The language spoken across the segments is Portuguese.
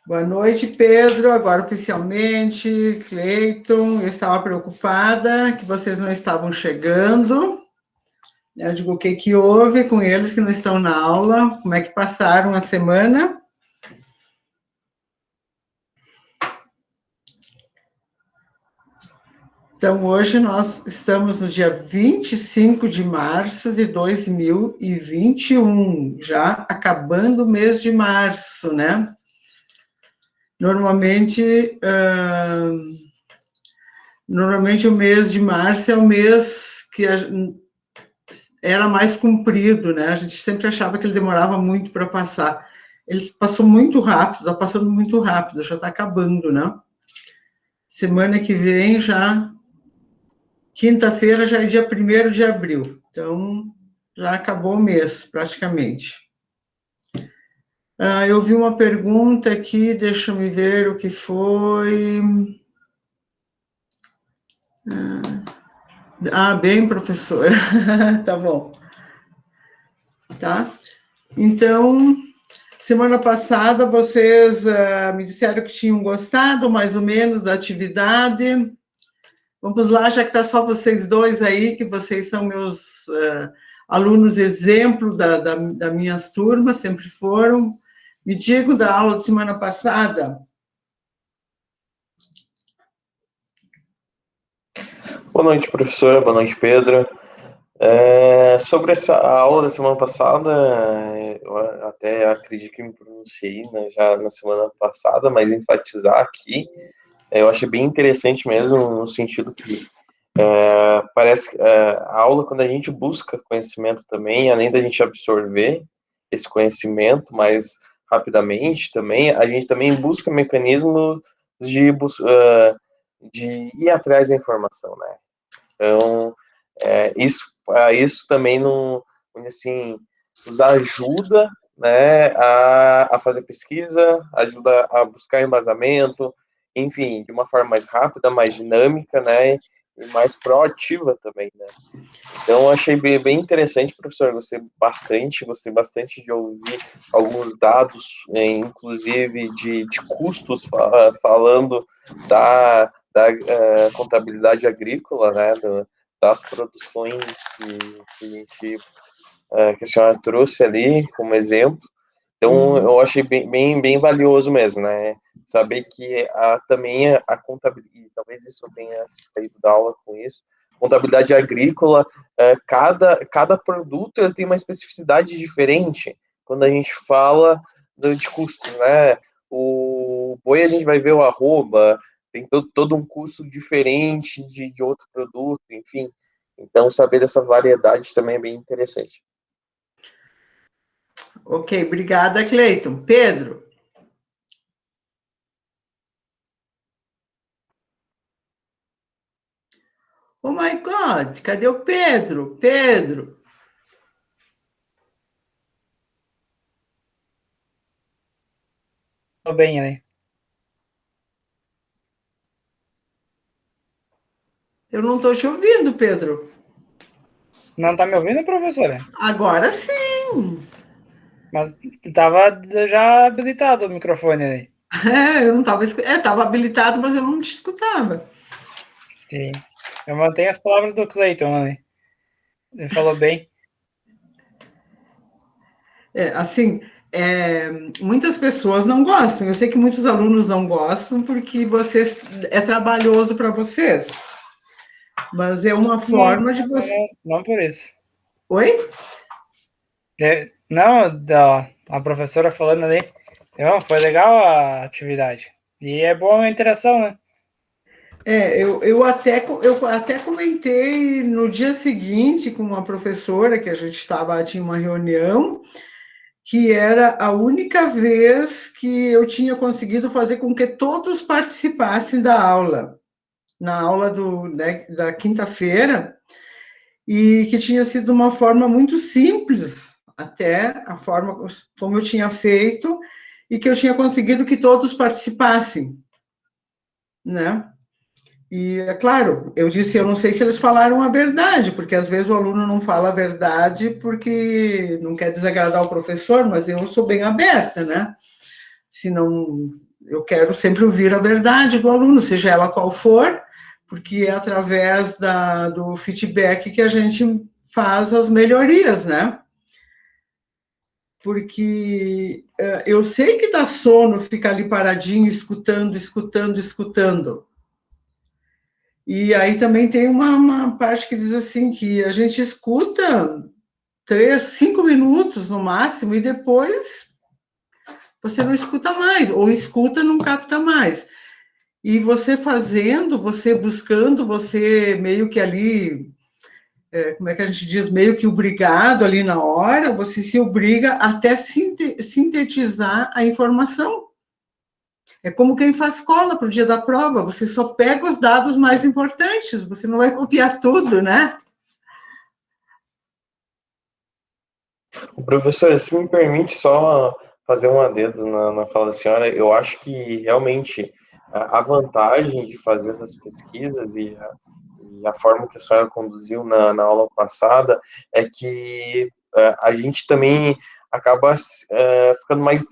Boa noite, Pedro. Agora oficialmente, Cleiton. Eu estava preocupada que vocês não estavam chegando. Eu digo, o que houve com eles que não estão na aula? Como é que passaram a semana? Então, hoje nós estamos no dia 25 de março de 2021, já acabando o mês de março, né? Normalmente o mês de março é o mês que era mais comprido, né? A gente sempre achava que ele demorava muito para passar. Ele passou muito rápido, está passando muito rápido, já está acabando, né? Semana que vem já, quinta-feira já é dia 1º de abril, então já acabou o mês, praticamente. Eu vi uma pergunta aqui, deixa eu me ver o que foi. Bem, professor. Tá bom. Tá? Então, semana passada vocês me disseram que tinham gostado, mais ou menos, da atividade. Vamos lá, já que está só vocês dois aí, que vocês são meus alunos exemplo das minhas turmas, sempre foram. Me digam da aula de semana passada. Boa noite, professora. Boa noite, Pedro. Sobre essa aula da semana passada, eu até acredito que me pronunciei, né, já na semana passada, mas enfatizar aqui, eu achei bem interessante mesmo, no sentido que parece que a aula, quando a gente busca conhecimento também, além da gente absorver esse conhecimento mais rapidamente também, a gente também busca mecanismos de ir atrás da informação, né? Então, isso também assim, nos ajuda, né, a fazer pesquisa, ajuda a buscar embasamento, enfim, de uma forma mais rápida, mais dinâmica, né, e mais proativa também, né. Então, achei bem interessante, professor, gostei bastante de ouvir alguns dados, inclusive de custos, falando da contabilidade agrícola, né, das produções que a senhora trouxe ali como exemplo. Então, eu achei bem valioso mesmo, né? Saber que também a contabilidade, talvez isso eu tenha saído da aula com isso, contabilidade agrícola, cada produto ele tem uma especificidade diferente quando a gente fala de custo, né? O boi a gente vai ver o arroba, tem todo um custo diferente de outro produto, enfim. Então, saber dessa variedade também é bem interessante. Ok, obrigada, Cleiton. Pedro? Oh my God, cadê o Pedro? Pedro? Tô bem aí. Eu não estou te ouvindo, Pedro. Não tá me ouvindo, professora? Agora sim. Mas tava já habilitado o microfone aí. Eu não estava... estava habilitado, mas eu não te escutava. Sim. Eu mantenho as palavras do Cleiton ali. Ele falou bem. Assim, muitas pessoas não gostam. Eu sei que muitos alunos não gostam porque é trabalhoso para vocês. Mas é uma forma de você... Não por isso. Oi? Não, a professora falando ali. Não, foi legal a atividade. E é boa a interação, né? Eu até comentei no dia seguinte com uma professora que a gente tinha uma reunião, que era a única vez que eu tinha conseguido fazer com que todos participassem da aula, na aula da quinta-feira, e que tinha sido uma forma muito simples, até a forma como eu tinha feito, e que eu tinha conseguido que todos participassem, né? E, é claro, eu disse, eu não sei se eles falaram a verdade, porque às vezes o aluno não fala a verdade porque não quer desagradar o professor, mas eu sou bem aberta, né? Se não, eu quero sempre ouvir a verdade do aluno, seja ela qual for, porque é através do feedback que a gente faz as melhorias, né? Porque eu sei que dá sono ficar ali paradinho, escutando, escutando, escutando. E aí também tem uma parte que diz assim, que a gente escuta 3, 5 minutos no máximo, e depois você não escuta mais, ou escuta, não capta mais. E você fazendo, você buscando, você meio que ali, como é que a gente diz, meio que obrigado ali na hora, você se obriga até sintetizar a informação. É como quem faz cola para o dia da prova, você só pega os dados mais importantes, você não vai copiar tudo, né? O professor, se me permite só fazer um adendo na fala da senhora, eu acho que realmente a vantagem de fazer essas pesquisas e a forma que a senhora conduziu na aula passada é que a gente também acaba ficando mais.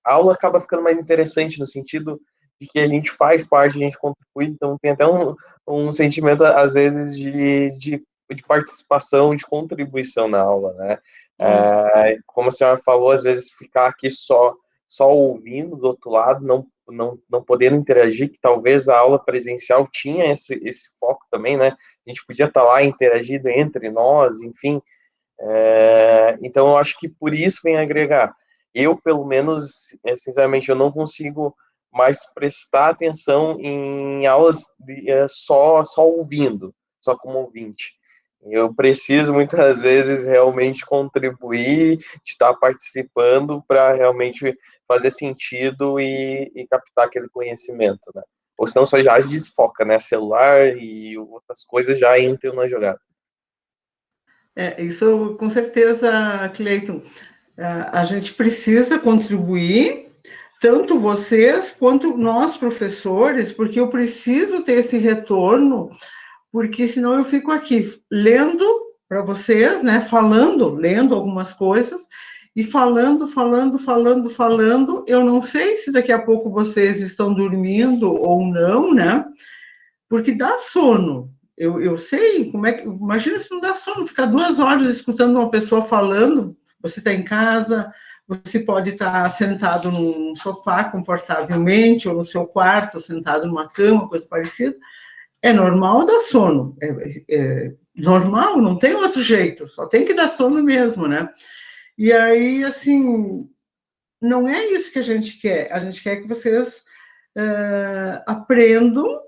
A aula acaba ficando mais interessante no sentido de que a gente faz parte, a gente contribui, então tem até um sentimento, às vezes, de participação, de contribuição na aula, né? Como a senhora falou, às vezes ficar aqui só ouvindo do outro lado, não podendo interagir, que talvez a aula presencial tinha esse foco também, né? A gente podia estar lá interagindo entre nós, enfim. Então, eu acho que por isso vem agregar. Eu, pelo menos, sinceramente, eu não consigo mais prestar atenção em aulas só ouvindo, só como ouvinte. Eu preciso, muitas vezes, realmente contribuir, de estar participando para realmente fazer sentido e captar aquele conhecimento, né? Ou senão só já desfoca, né? Celular e outras coisas já entram na jogada. Isso com certeza, Cleiton. A gente precisa contribuir, tanto vocês quanto nós, professores, porque eu preciso ter esse retorno, porque senão eu fico aqui lendo para vocês, né, lendo algumas coisas, e falando, eu não sei se daqui a pouco vocês estão dormindo ou não, né, porque dá sono. Eu sei como é que. Imagina se não dá sono, ficar 2 horas escutando uma pessoa falando. Você está em casa, você pode estar sentado num sofá confortavelmente, ou no seu quarto, sentado numa cama, coisa parecida. É normal dar sono. É normal, não tem outro jeito, só tem que dar sono mesmo, né? E aí, assim, não é isso que a gente quer. A gente quer que vocês aprendam,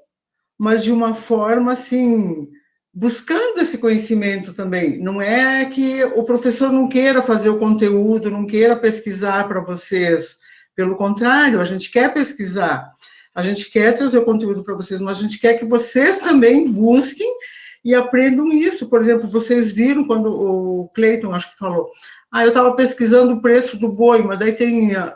mas de uma forma assim, buscando esse conhecimento também. Não é que o professor não queira fazer o conteúdo, não queira pesquisar para vocês. Pelo contrário, a gente quer pesquisar, a gente quer trazer o conteúdo para vocês, mas a gente quer que vocês também busquem e aprendam isso. Por exemplo, vocês viram quando o Cleiton, acho que falou, eu estava pesquisando o preço do boi, mas daí tem a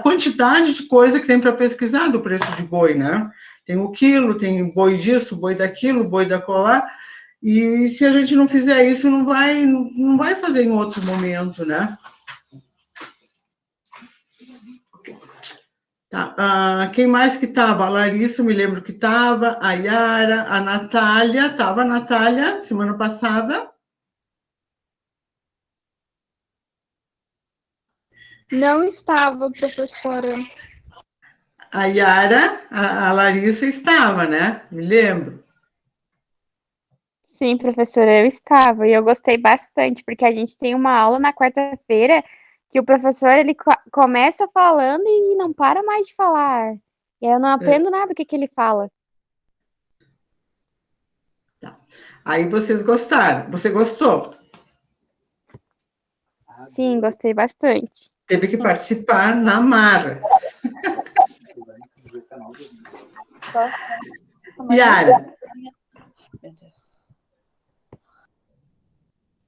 quantidade de coisa que tem para pesquisar do preço de boi, né? Tem o quilo, tem boi disso, boi daquilo, boi da colar, e se a gente não fizer isso, não vai fazer em outro momento, né? Tá. Quem mais que estava? A Larissa, me lembro que estava, a Yara, a Natália, estava a Natália, semana passada. Não estava, professora. A Yara, a Larissa estava, né? Me lembro. Sim, professora, eu estava e eu gostei bastante, porque a gente tem uma aula na quarta-feira que o professor ele começa falando e não para mais de falar. E eu não aprendo nada do que ele fala. Tá. Aí vocês gostaram. Você gostou? Sim, gostei bastante. Teve que participar na Mara. Yara.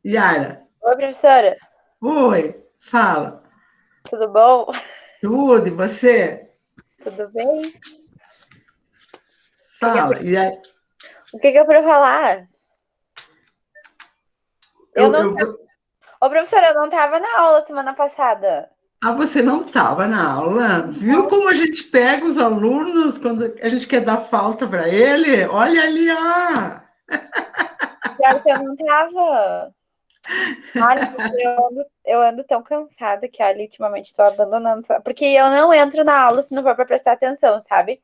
Yara. Oi, professora. Oi, fala. Tudo bom? Tudo, e você? Tudo bem? Fala. E aí? O que é para falar? Ô, professora, eu não estava na aula semana passada. Ah, você não estava na aula? Viu como a gente pega os alunos quando a gente quer dar falta para ele? Olha ali, ó. Pior que eu não tava. Olha, eu ando tão cansada que, olha, ultimamente estou abandonando. Porque eu não entro na aula se não for para prestar atenção, sabe?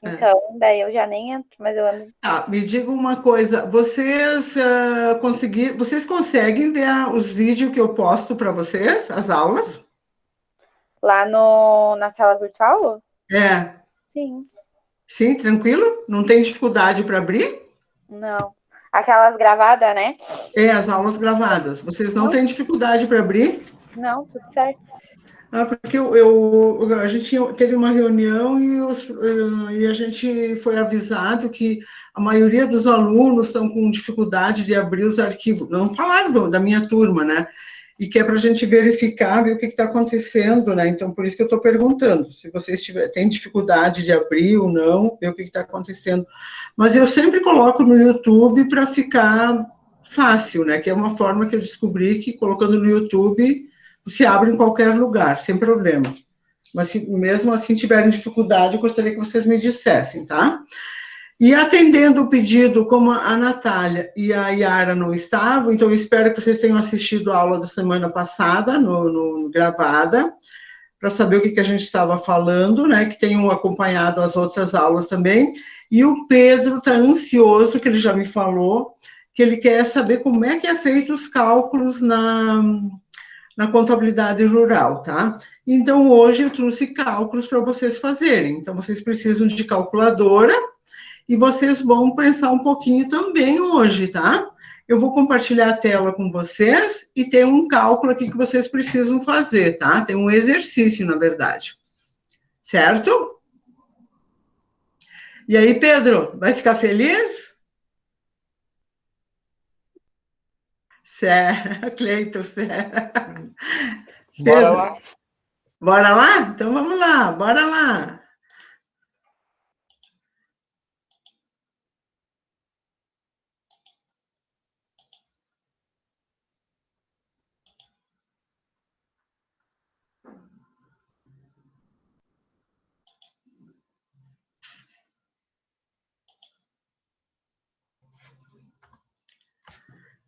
É. Então, daí eu já nem entro, mas eu ando Ah, me diga uma coisa, vocês conseguem ver os vídeos que eu posto para vocês, as aulas? lá no, na sala virtual? É, Sim, sim, tranquilo? Não tem dificuldade para abrir? não. Aquelas gravadas, né? É, as aulas gravadas. Vocês não Não, têm dificuldade para abrir? não, tudo certo. Ah, porque a gente teve uma reunião e a gente foi avisado que a maioria dos alunos estão com dificuldade de abrir os arquivos. Não falaram da minha turma, né? E que é para a gente verificar, ver o que está acontecendo, né? Então, por isso que eu estou perguntando, se vocês têm dificuldade de abrir ou não, ver o que está acontecendo. Mas eu sempre coloco no YouTube para ficar fácil, né? Que é uma forma que eu descobri que colocando no YouTube se abre em qualquer lugar, sem problema. Mas se mesmo assim tiverem dificuldade, eu gostaria que vocês me dissessem, tá? E atendendo o pedido, como a Natália e a Yara não estavam, então eu espero que vocês tenham assistido a aula da semana passada, no gravada, para saber o que a gente estava falando, né? Que tenham acompanhado as outras aulas também. E o Pedro está ansioso, que ele já me falou, que ele quer saber como é que é feito os cálculos na contabilidade rural, tá? Então, hoje eu trouxe cálculos para vocês fazerem. Então, vocês precisam de calculadora e vocês vão pensar um pouquinho também hoje, tá? Eu vou compartilhar a tela com vocês e tem um cálculo aqui que vocês precisam fazer, tá? Tem um exercício, na verdade. Certo? E aí, Pedro, vai ficar feliz? Certo, Cleiton, certo. Bora Pedro, lá. bora lá? Então vamos lá, bora lá.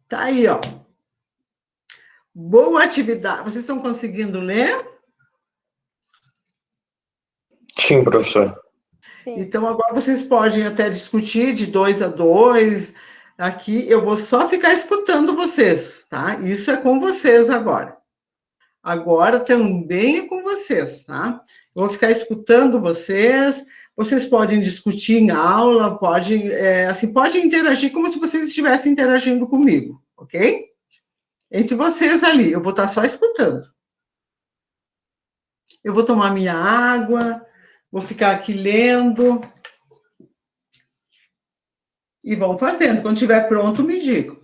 Tá aí, ó. Boa atividade. Vocês estão conseguindo ler? Sim, professor. Sim. Então, agora vocês podem até discutir de 2 a 2. Aqui eu vou só ficar escutando vocês, tá? Isso é com vocês agora. Agora também é com vocês, tá? Eu vou ficar escutando vocês. Vocês podem discutir em aula, podem interagir como se vocês estivessem interagindo comigo, ok? Entre vocês ali, eu vou estar só escutando. Eu vou tomar minha água, vou ficar aqui lendo. E vão fazendo. Quando estiver pronto, me diga.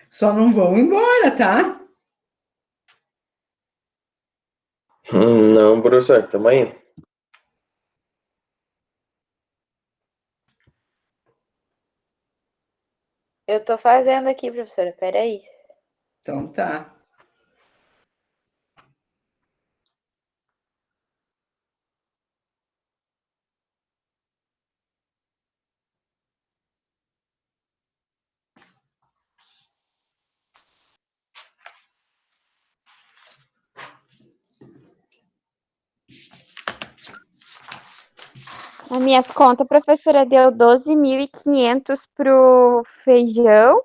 Só não vão embora, tá? Não, professor, tamo aí. Eu tô fazendo aqui, professora. Peraí. Então tá. A minha conta, a professora deu 12.500 pro feijão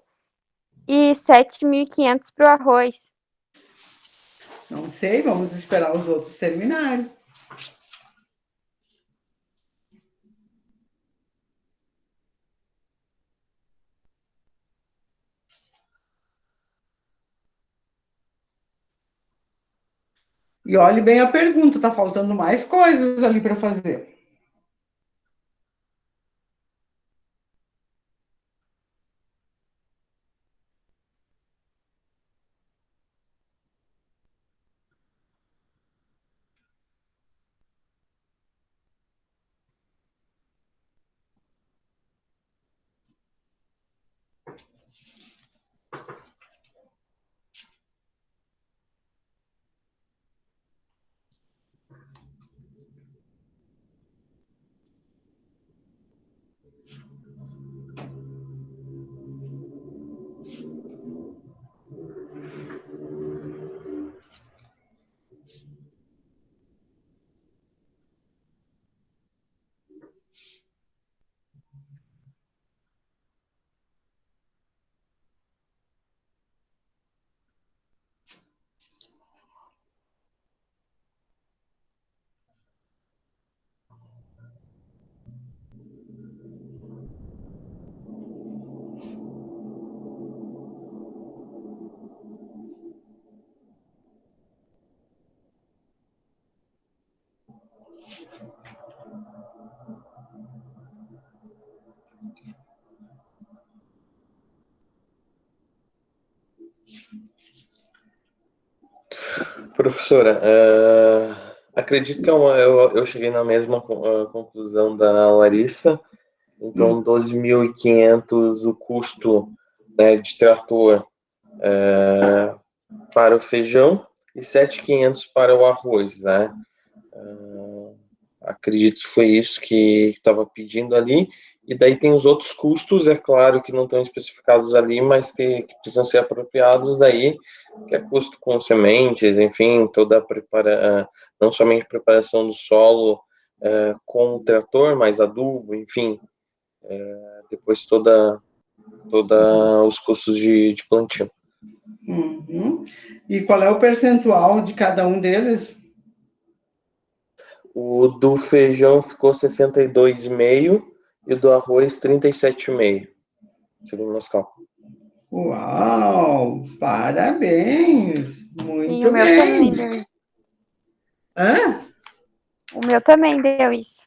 e 7.500 pro arroz. Não sei, vamos esperar os outros terminarem. E olhe bem a pergunta, tá faltando mais coisas ali para fazer. Professora, acredito que eu cheguei na mesma conclusão da Larissa. Então, 12.500 o custo, né, de trator para o feijão e 7.500 para o arroz, né? Acredito que foi isso que estava pedindo ali. E daí tem os outros custos, é claro que não estão especificados ali, mas que precisam ser apropriados daí, que é custo com sementes, enfim, toda não somente a preparação do solo com o trator, mas adubo, enfim, depois toda os custos de plantio. Uhum. E qual é o percentual de cada um deles? O do feijão ficou 62,5 e o do arroz 37,5, segundo o nosso cálculo. Uau! Parabéns! E Muito o meu também bem! deu isso. Hã? O meu também deu isso.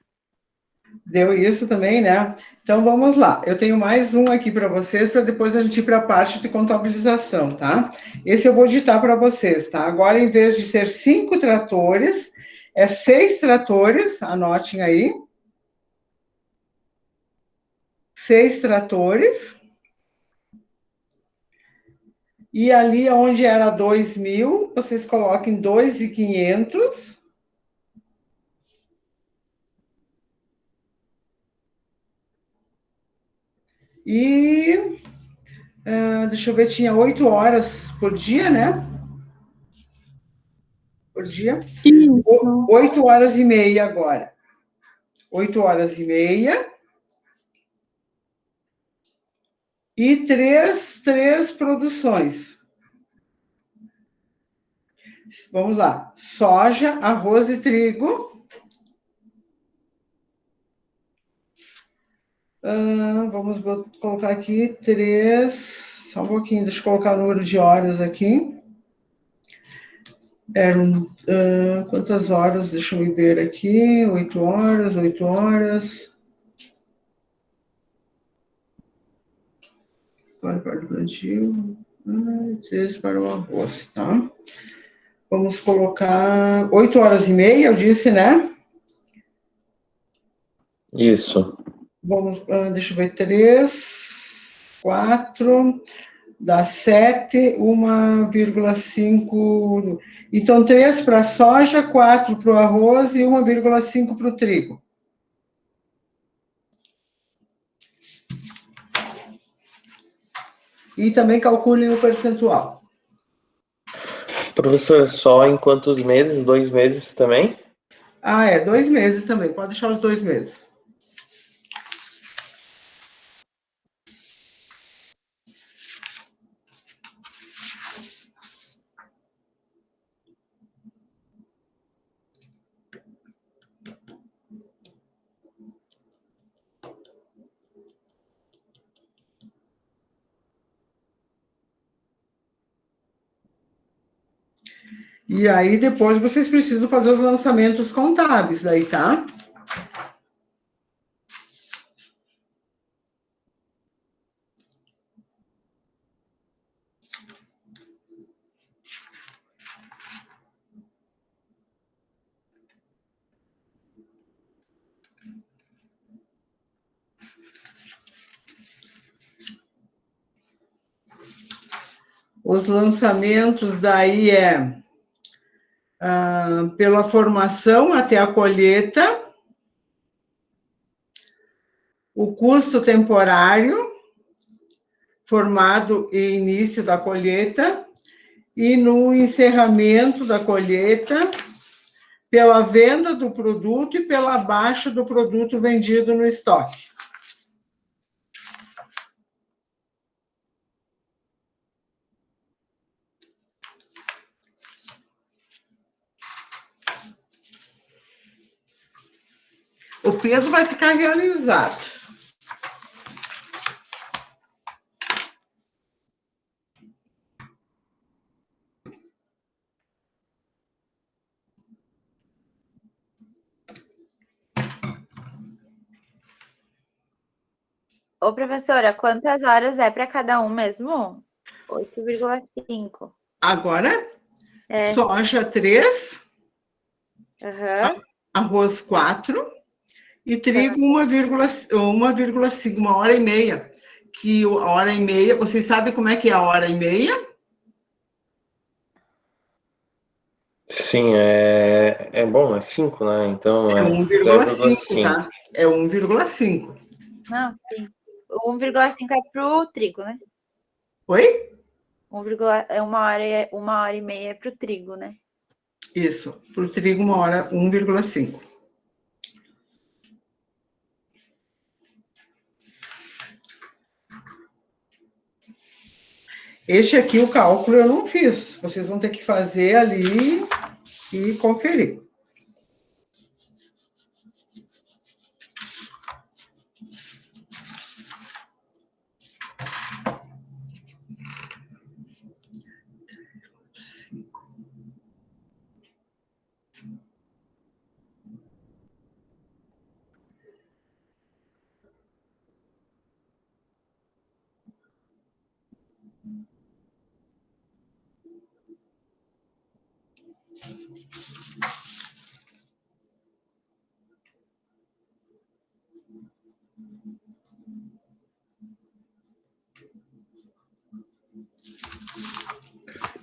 Deu isso também, né? Então vamos lá. Eu tenho mais um aqui para vocês, para depois a gente ir para a parte de contabilização, tá? Esse eu vou digitar para vocês, tá? Agora, em vez de ser 5 tratores, é 6 tratores, anotem aí. 6 tratores. E ali onde era 2.000, vocês coloquem 2.500. E deixa eu ver, tinha 8 horas por dia, né? Por dia. Isso. 8 horas e meia agora. 8 horas e meia. E três produções. Vamos lá. Soja, arroz e trigo. Vamos colocar aqui 3. Só um pouquinho, deixa eu colocar o número de horas aqui. Eram quantas horas? Deixa eu ver aqui. 8 horas, 8 horas. para o plantio, 3 para o arroz, tá? Vamos colocar 8h30, eu disse, né? Isso. Vamos, deixa eu ver, 3, 4, dá 7, 1,5. Então, 3 para a soja, 4 para o arroz e 1,5 para o trigo. E também calculem o percentual. Professor, só em quantos meses? 2 meses também? 2 meses também, pode deixar os 2 meses. E aí, depois, vocês precisam fazer os lançamentos contábeis daí, tá? Os lançamentos daí pela formação até a colheita, o custo temporário, formado e início da colheita, e no encerramento da colheita, pela venda do produto e pela baixa do produto vendido no estoque. O peso vai ficar realizado. Ô, professora, quantas horas é para cada um mesmo? 8,5. Agora, É. soja 3, Aham. arroz 4 e trigo 1,5, 1h30. Que a hora e meia, vocês sabem como é que é a hora e meia? Sim, é bom, é 5, né? Então É é 1,5, 0,5. tá? É 1,5. Não, sim. O 1,5 é pro trigo, né? Oi? 1 hora e meia é pro trigo, né? Isso. Para o trigo, 1,5. Este aqui, o cálculo eu não fiz. Vocês vão ter que fazer ali e conferir.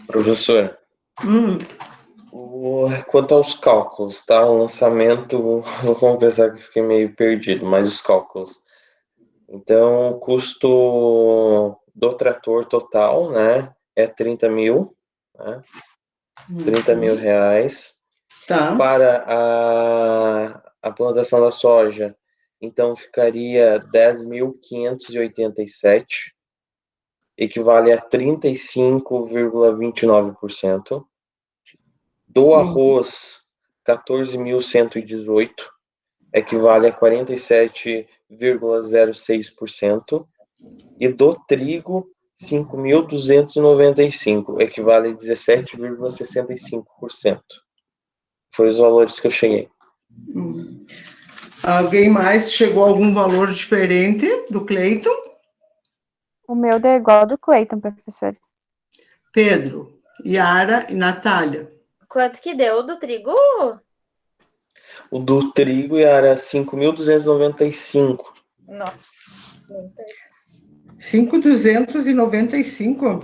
Professor, quanto aos cálculos, tá? O lançamento, vou confessar que fiquei meio perdido, mas os cálculos. Então, o custo do trator total, né, é 30 mil, né? 30 mil reais. Tá. Para a plantação da soja, então ficaria 10.587, equivale a 35,29%. Do arroz, 14.118, equivale a 47,06%. E do trigo, 5.295, equivale a 17,65%. Foi os valores que eu cheguei. Alguém mais chegou a algum valor diferente do Cleiton? O meu deu igual do Cleiton, professor. Pedro, Yara e Natália. Quanto que deu do trigo? O do trigo era 5.295. Nossa. Muito. 5.295.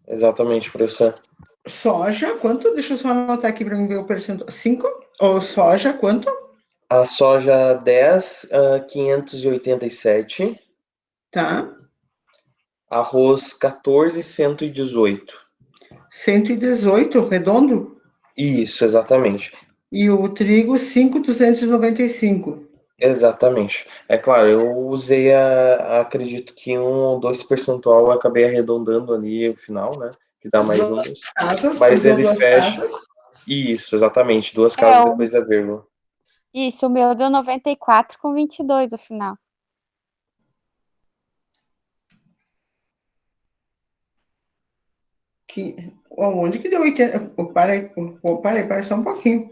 Exatamente, professor. Soja, quanto? Deixa eu só anotar aqui para mim ver o percentual. 5? Ou soja, quanto? A soja 10, 587. Tá. Arroz 14, 118. 118, redondo. Isso, exatamente. E o trigo, 5.295. Exatamente. É claro, eu usei acredito que 1 ou 2 percentual, eu acabei arredondando ali o final, né? Que dá mais Duas números. casas, Mas usou ele duas fecha. casas. Isso, exatamente. 2 É, casas depois da vírgula. isso, o meu deu 94,22 no final. Onde que deu 80? Parei só um pouquinho.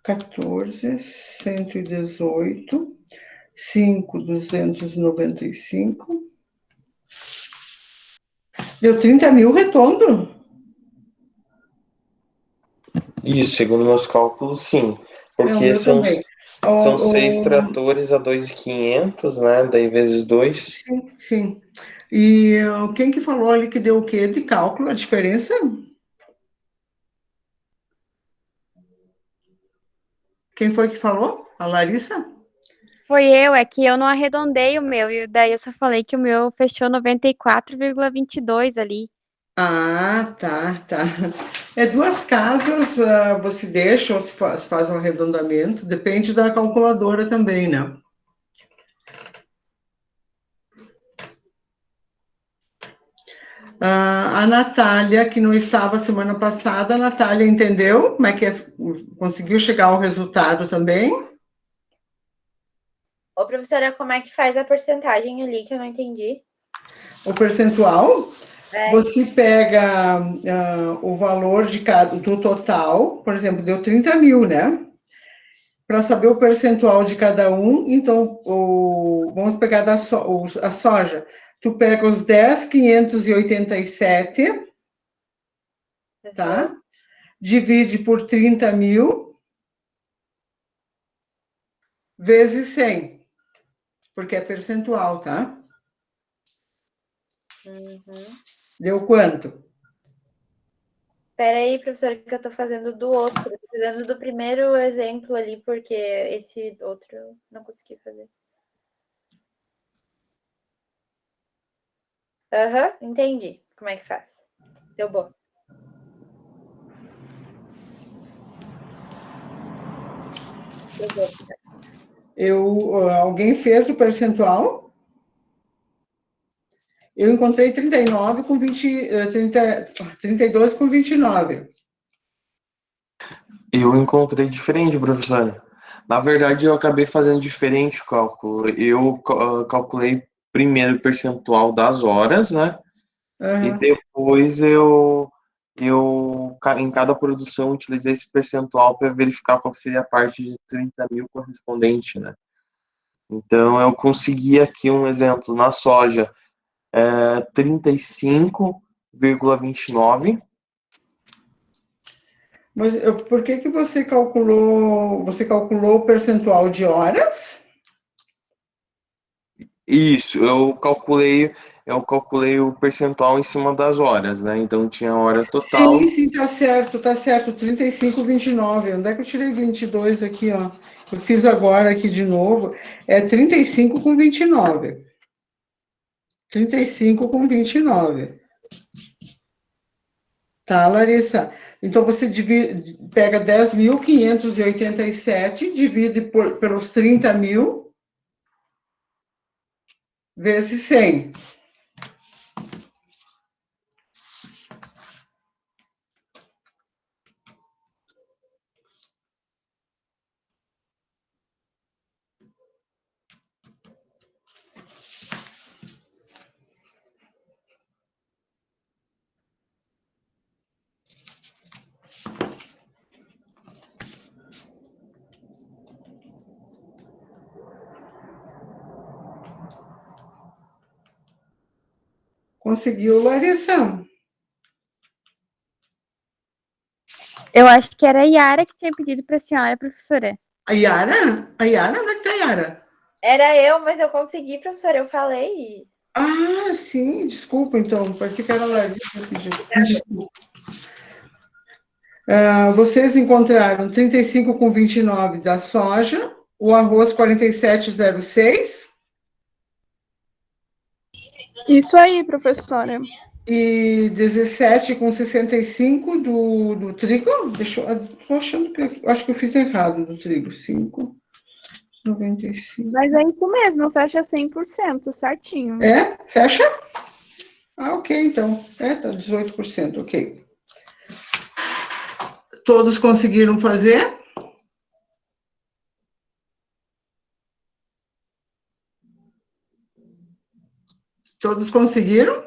14, 118, 5.295. Deu 30 mil redondo? Isso, segundo meus cálculos, sim. É o Porque meu também. são 6 O, o- tratores a 2.500, né? Daí vezes 2. sim, sim. E quem que falou ali que deu o quê de cálculo, a diferença? Quem foi que falou? A Larissa? Foi eu, é que eu não arredondei o meu, e daí eu só falei que o meu fechou 94,22 ali. Ah, tá, tá. É duas casas, você deixa ou se faz um arredondamento, depende da calculadora também, né? A Natália, que não estava semana passada, a Natália entendeu como é que conseguiu chegar ao resultado também? Ô, professora, como é que faz a porcentagem ali que eu não entendi? O percentual, É. você pega o valor do total, por exemplo, deu 30 mil, né? Para saber o percentual de cada um, então, vamos pegar a soja. Tu pega os 10.587, tá? Divide por 30 mil, vezes 100, porque é percentual, tá? Uhum. Deu quanto? Pera aí, professora, que eu tô fazendo do outro. Eu tô fazendo do primeiro exemplo ali, porque esse outro eu não consegui fazer. Aham, entendi como é que faz. Deu bom. Deu bom. Alguém fez o percentual? Eu encontrei 39 com 20, 32 com 29. Eu encontrei diferente, professora. Na verdade, eu acabei fazendo diferente o cálculo. Eu calculei primeiro o percentual das horas, né? E Aham. depois em cada produção, utilizei esse percentual para verificar qual seria a parte de 30 mil correspondente, né? Então, eu consegui aqui um exemplo na soja, 35,29. Mas por que você calculou o percentual de horas? Isso, eu calculei o percentual em cima das horas, né? Então tinha hora total. Sim, sim, tá certo, 35,29. Onde é que eu tirei 22 aqui, ó? Eu fiz agora aqui de novo, é 35 com 29. 35 com 29. Tá, Larissa? Então você pega 10.587, divide pelos 30 mil, vezes 100. Conseguiu, Larissa? Eu acho que era a Yara que tinha pedido para a senhora, professora. A Yara? A Yara? Onde é que tá a Yara? Era eu, mas eu consegui, professora, eu falei. Ah, sim, desculpa, então. Parecia que era a Larissa. Desculpa. Vocês encontraram 35,29 da soja, o arroz 47,06 Isso aí, professora. e 17,65 do trigo. Tô achando acho que eu fiz errado do trigo. 5,95. Mas é isso mesmo, fecha 100%, certinho. É? Fecha? Ah, ok, então. Tá 18%, ok. Todos conseguiram fazer? Todos conseguiram?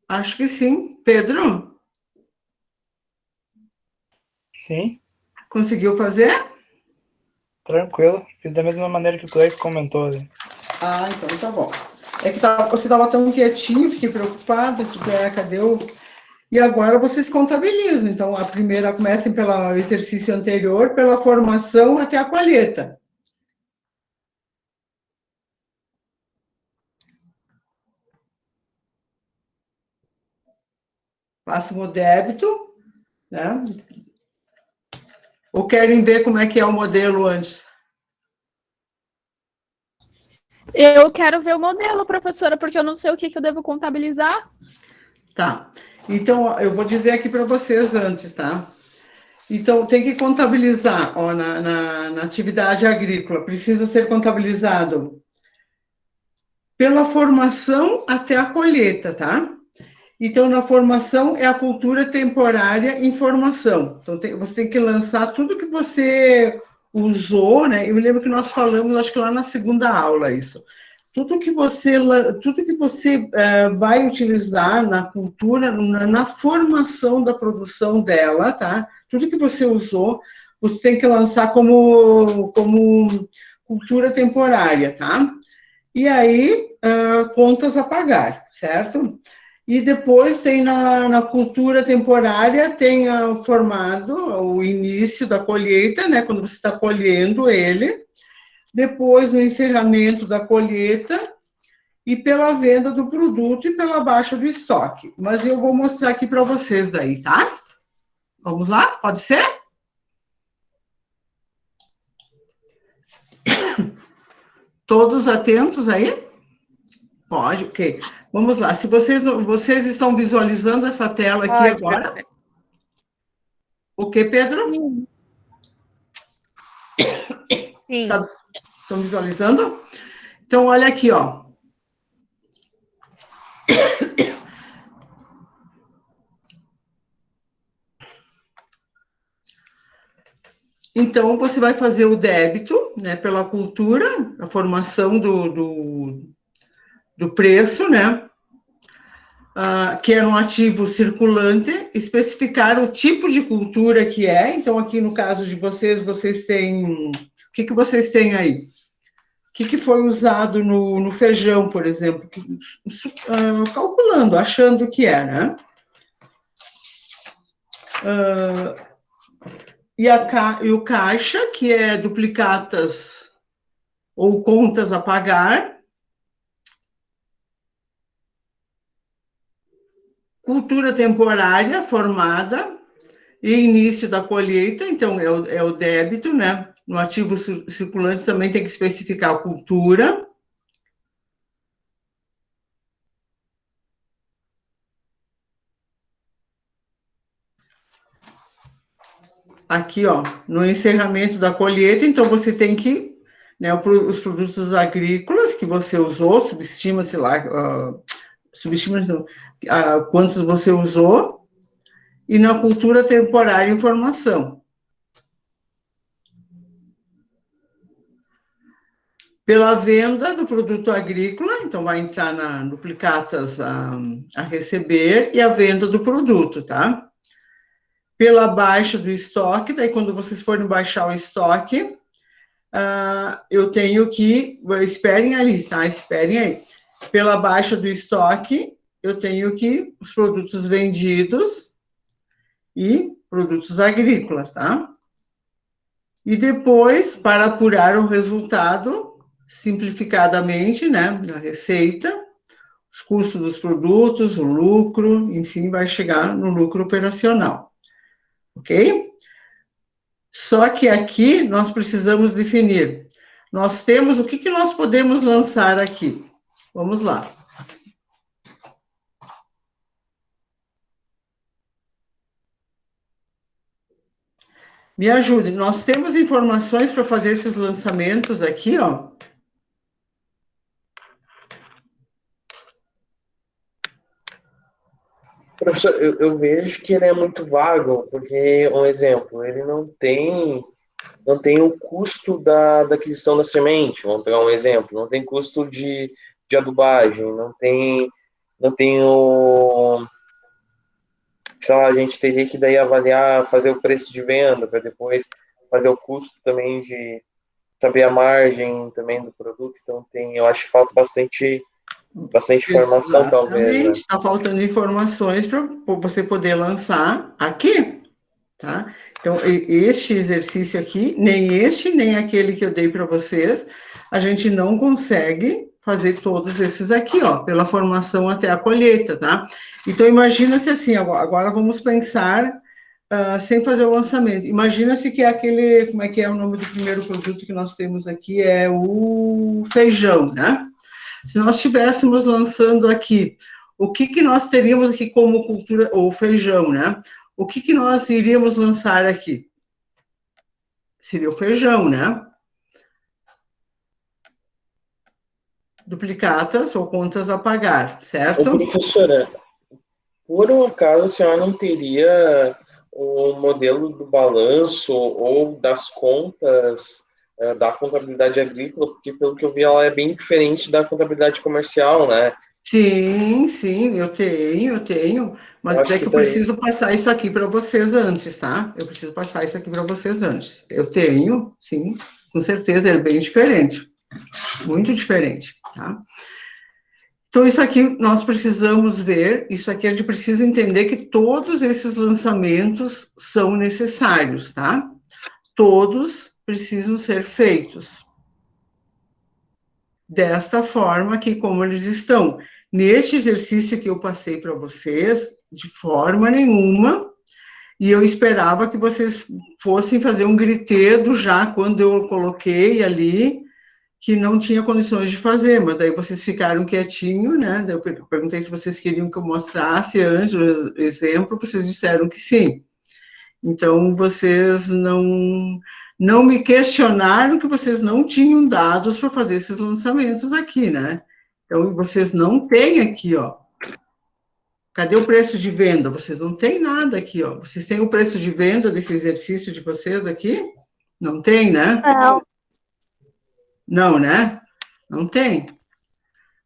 Acho que sim. Pedro, Sim, conseguiu fazer? tranquilo. Fiz da mesma maneira que o Cleiton comentou. Né? Ah, então tá bom. É que você estava tão quietinho, fiquei preocupada, cadê o... E agora vocês contabilizam. Então, a primeira, comecem pelo exercício anterior, pela formação até a colheita. Façam o débito, né? Ou querem ver como é que é o modelo antes? Eu quero ver o modelo, professora, porque eu não sei o que eu devo contabilizar. Tá. Então, eu vou dizer aqui para vocês antes, tá? Então, tem que contabilizar, ó, na atividade agrícola, precisa ser contabilizado pela formação até a colheita, tá? Então, na formação é a cultura temporária em formação. Então, você tem que lançar tudo que você usou, né? Eu me lembro que nós falamos, acho que lá na segunda aula, isso. Tudo que você vai utilizar na cultura, na formação da produção dela, tá? Tudo que você usou, você tem que lançar como cultura temporária, tá? E aí, contas a pagar, certo? E depois tem na cultura temporária, tem formado o início da colheita, né? Quando você está colhendo ele. Depois, no encerramento da colheita e pela venda do produto e pela baixa do estoque. Mas eu vou mostrar aqui para vocês daí, tá? Vamos lá? Pode ser? Todos atentos aí? Pode, ok. Vamos lá. Se vocês estão visualizando essa tela aqui agora? O que, Pedro? Sim. Estão visualizando? Então, olha aqui, ó. Então, você vai fazer o débito, né, pela cultura, a formação do preço, né, que é um ativo circulante, especificar o tipo de cultura que é. Então, aqui no caso de vocês têm... O que vocês têm aí? O que foi usado no feijão, por exemplo? Calculando, achando que é, né? E o caixa, que é duplicatas ou contas a pagar. Cultura temporária formada e início da colheita, então é o débito, né? No ativo circulante também tem que especificar a cultura. Aqui, ó, no encerramento da colheita, então você tem que, né, os produtos agrícolas que você usou, subestima-se lá, quantos você usou, e na cultura temporária informação. Pela venda do produto agrícola, então vai entrar na duplicatas a receber e a venda do produto, tá? Pela baixa do estoque, daí quando vocês forem baixar o estoque, eu tenho que... Esperem ali, tá? Esperem aí. Pela baixa do estoque, eu tenho que os produtos vendidos e produtos agrícolas, tá? E depois, para apurar o resultado, simplificadamente, né, da receita, os custos dos produtos, o lucro, enfim, vai chegar no lucro operacional, ok? Só que aqui nós precisamos definir, nós temos, o que que nós podemos lançar aqui? Vamos lá. Me ajude, nós temos informações para fazer esses lançamentos aqui, ó. Professor, eu vejo que ele é muito vago, porque, um exemplo, ele não tem o custo da aquisição da semente, vamos pegar um exemplo, não tem custo de adubagem, não tem o, sei lá, a gente teria que daí avaliar, fazer o preço de venda, para depois fazer o custo também de saber a margem também do produto, então eu acho que falta bastante informação, talvez, né? Exatamente, está faltando informações para você poder lançar aqui, tá? Então, este exercício aqui, nem este, nem aquele que eu dei para vocês, a gente não consegue fazer todos esses aqui, ó, pela formação até a colheita, tá? Então, imagina-se assim, agora vamos pensar sem fazer o lançamento. Imagina-se que é aquele, como é que é o nome do primeiro produto que nós temos aqui? É o feijão, né? Se nós estivéssemos lançando aqui, o que que nós teríamos aqui como cultura, ou feijão, né? O que que nós iríamos lançar aqui? Seria o feijão, né? Duplicatas ou contas a pagar, certo? Ô, professora, por um acaso a senhora não teria o modelo do balanço ou das contas da contabilidade agrícola, porque pelo que eu vi ela é bem diferente da contabilidade comercial, né? Sim, eu tenho, mas Acho é que que eu daí. preciso passar isso aqui para vocês antes, tá? Eu preciso passar isso aqui para vocês antes. Eu tenho, sim, com certeza, é bem diferente, muito diferente, tá? Então, isso aqui nós precisamos ver, isso aqui a gente precisa entender que todos esses lançamentos são necessários, tá? Todos precisam ser feitos desta forma que como eles estão. Neste exercício que eu passei para vocês, de forma nenhuma, e eu esperava que vocês fossem fazer um gritedo já quando eu coloquei ali, que não tinha condições de fazer, mas daí vocês ficaram quietinhos, né? Daí eu perguntei se vocês queriam que eu mostrasse antes o exemplo, vocês disseram que sim. Então, vocês não me questionaram que vocês não tinham dados para fazer esses lançamentos aqui, né? Então, vocês não têm aqui, ó. Cadê o preço de venda? Vocês não têm nada aqui, ó. Vocês têm o preço de venda desse exercício de vocês aqui? Não tem, né? Não. Não, né? Não tem.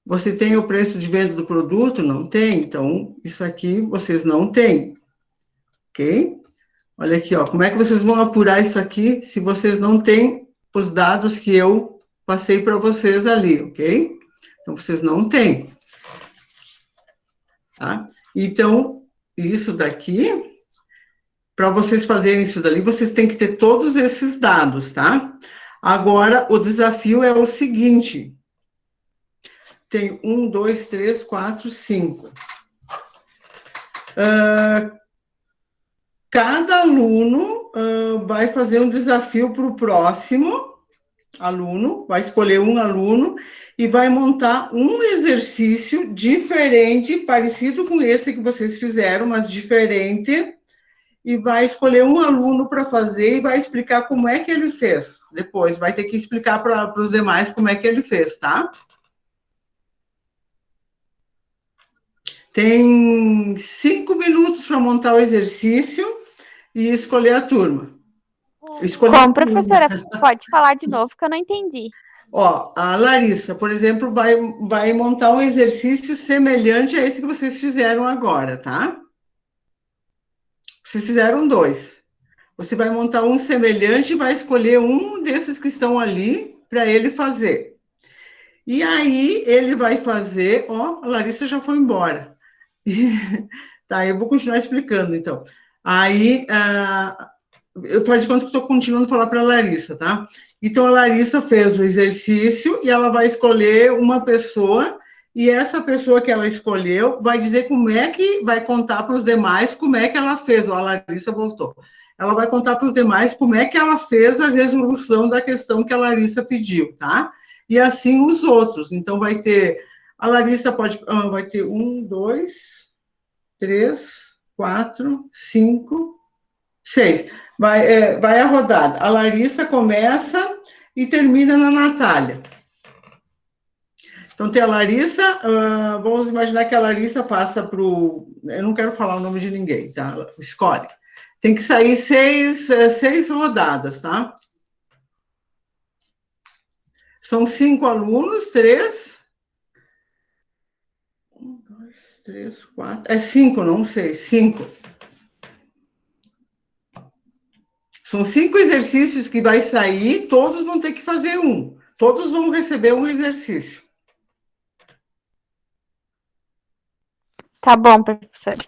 Você tem o preço de venda do produto? Não tem. Então, isso aqui vocês não têm. Ok? Olha aqui, ó. Como é que vocês vão apurar isso aqui se vocês não têm os dados que eu passei para vocês ali, ok? Então, vocês não têm. Tá? Então, isso daqui, para vocês fazerem isso dali, vocês têm que ter todos esses dados, tá? Agora, o desafio é o seguinte. Tem 1, 2, 3, 4, 5. Cada aluno vai fazer um desafio para o próximo aluno, vai escolher um aluno e vai montar um exercício diferente, parecido com esse que vocês fizeram, mas diferente, e vai escolher um aluno para fazer e vai explicar como é que ele fez. Depois vai ter que explicar para os demais como é que ele fez, tá? Tem 5 minutos para montar o exercício e escolher a turma. Como, professora, pode falar de novo que eu não entendi. Ó, a Larissa, por exemplo, vai montar um exercício semelhante a esse que vocês fizeram agora, tá? Vocês fizeram 2. Você vai montar um semelhante e vai escolher um desses que estão ali para ele fazer. E aí ele vai fazer, ó, a Larissa já foi embora. Tá, eu vou continuar explicando, então. Aí, eu faz de conta que estou continuando a falar para a Larissa, tá? Então, a Larissa fez o exercício e ela vai escolher uma pessoa, e essa pessoa que ela escolheu vai dizer como é que vai contar para os demais como é que ela fez. Ó, a Larissa voltou. Ela vai contar para os demais como é que ela fez a resolução da questão que a Larissa pediu, tá? E assim os outros. Então, vai ter. A Larissa vai ter 1, 2, 3, 4, 5, 6. Vai a rodada. A Larissa começa e termina na Natália. Então, tem a Larissa, vamos imaginar que a Larissa passa para o... Eu não quero falar o nome de ninguém, tá? Escolhe. Tem que sair seis rodadas, tá? São 5 alunos, 3... 1, 2, 3, 4... É 5, não sei, 5. São 5 exercícios que vai sair, todos vão ter que fazer um. Todos vão receber um exercício. Tá bom, professora.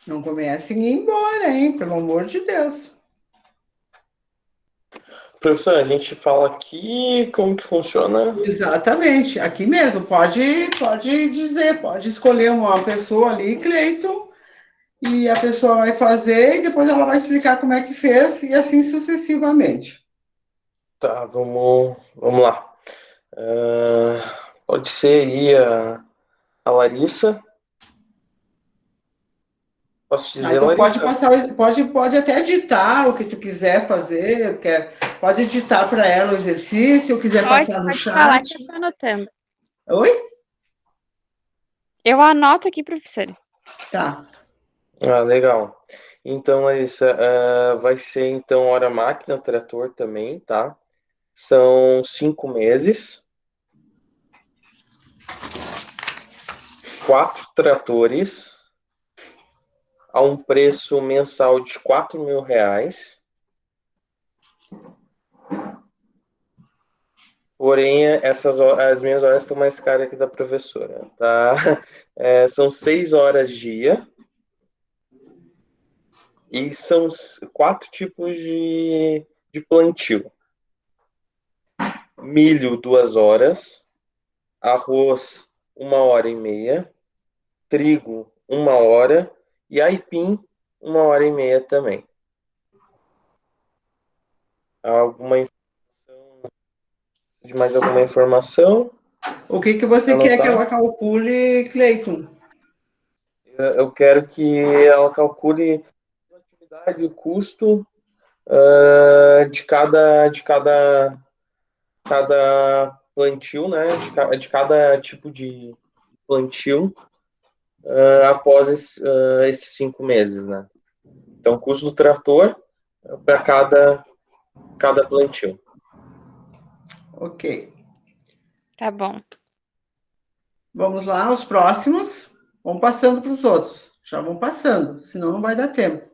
Não comecem a ir embora, hein? Pelo amor de Deus. Professor, a gente fala aqui como que funciona. Exatamente, aqui mesmo. Pode dizer, pode escolher uma pessoa ali, Cleiton, e a pessoa vai fazer e depois ela vai explicar como é que fez e assim sucessivamente. Tá, vamos lá. Pode ser aí a Larissa. Posso Tá, dizer, então pode Larissa? passar, pode até editar o que tu quiser fazer, pode editar para ela o exercício, ou quiser passar no Pode falar chat. que eu tô anotando. Oi? Eu anoto aqui, professora. Tá. Ah, legal. Então, Larissa, vai ser então hora máquina, trator também, tá? São 5 meses, 4 tratores, a um preço mensal de R$ 4.000. Porém, as minhas horas estão mais caras que da professora, tá? São 6 horas dia e são 4 tipos de plantio. Milho, 2 horas. Arroz, 1 hora e meia. Trigo, 1 hora. E aipim, 1 hora e meia também. Alguma informação? De mais alguma informação? O que você quer que Anotar? ela calcule, Cleiton? Eu quero que ela calcule a atividade, o custo de cada plantio, né? De cada tipo de plantio após esses 5 meses, né? Então, o custo do trator para cada plantio. Ok. Tá bom. Vamos lá, os próximos. Vamos passando para os outros. Já vão passando, senão não vai dar tempo.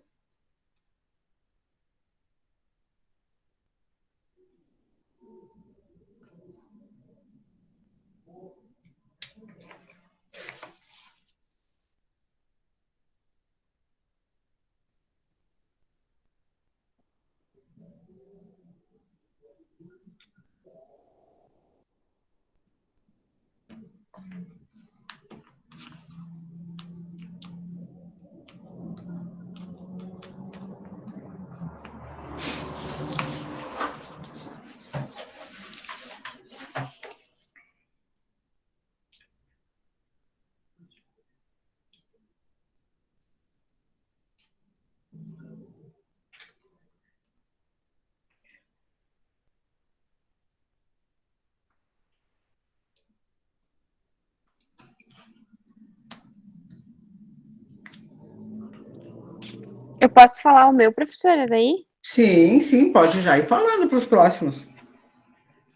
Eu posso falar o meu, professora, daí? Sim, sim, pode já ir falando para os próximos.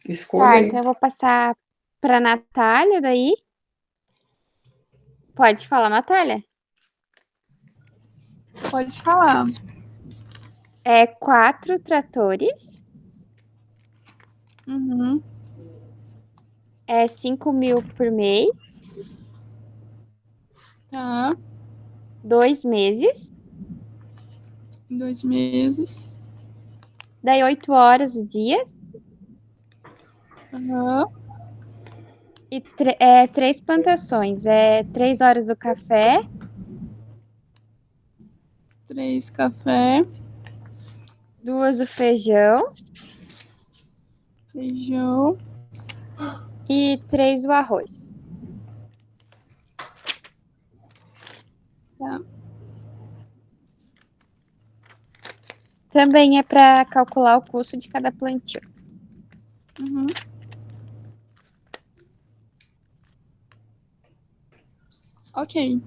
Escolha Tá, aí. então eu vou passar pra Natália, daí. Pode falar, Natália. Pode falar. 4 tratores, Uhum. 5.000 por mês, Tá. 2 meses, Em 2 meses. daí 8 horas o dia Aham. e 3 plantações. 3 horas do café, 3 café, 2 o feijão feijão. e 3 o arroz. Tá. Também é para calcular o custo de cada plantio. Uhum. Ok.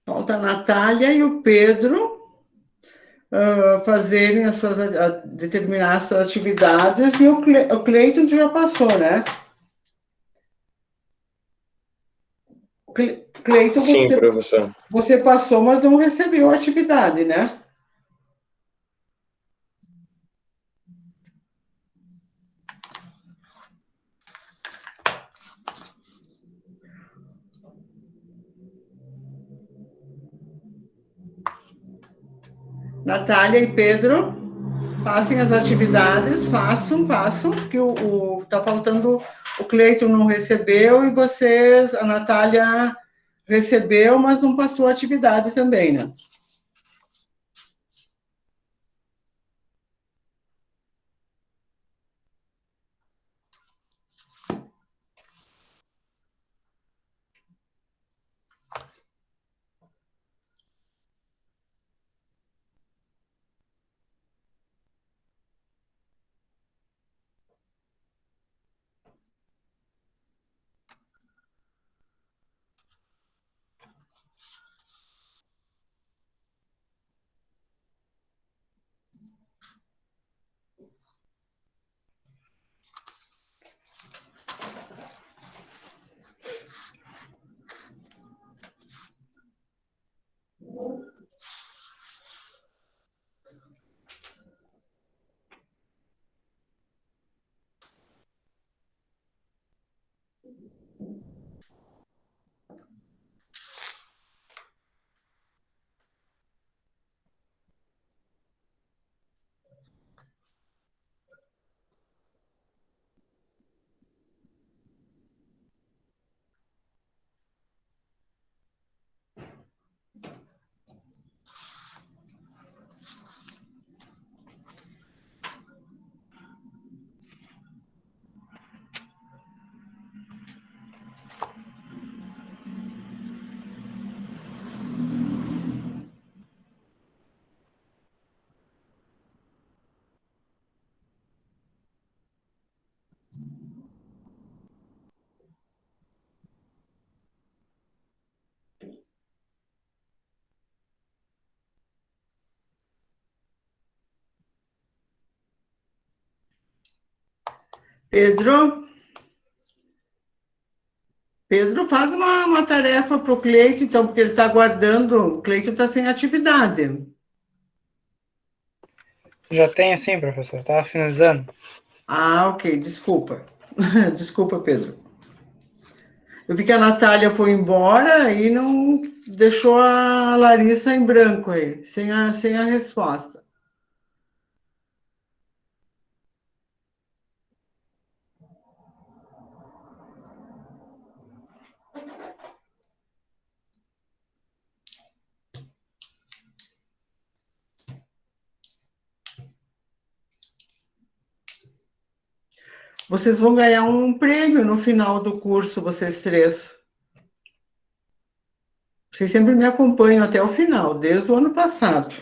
Falta a Natália e o Pedro fazerem determinar as suas atividades e o Cleiton já passou, né? Cleiton, Sim, professor. você passou, mas não recebeu a atividade, né? Natália e Pedro, passem as atividades, façam, que tá faltando, o Cleiton não recebeu e vocês, a Natália recebeu, mas não passou a atividade também, né? Pedro? Pedro, faz uma tarefa para o Cleito, então, porque ele está aguardando. O Cleito está sem atividade. Já tem sim, professor. Estava finalizando. Ah, ok, desculpa. Desculpa, Pedro. Eu vi que a Natália foi embora e não deixou a Larissa em branco aí, sem a resposta. Vocês vão ganhar um prêmio no final do curso, vocês três. Vocês sempre me acompanham até o final, desde o ano passado.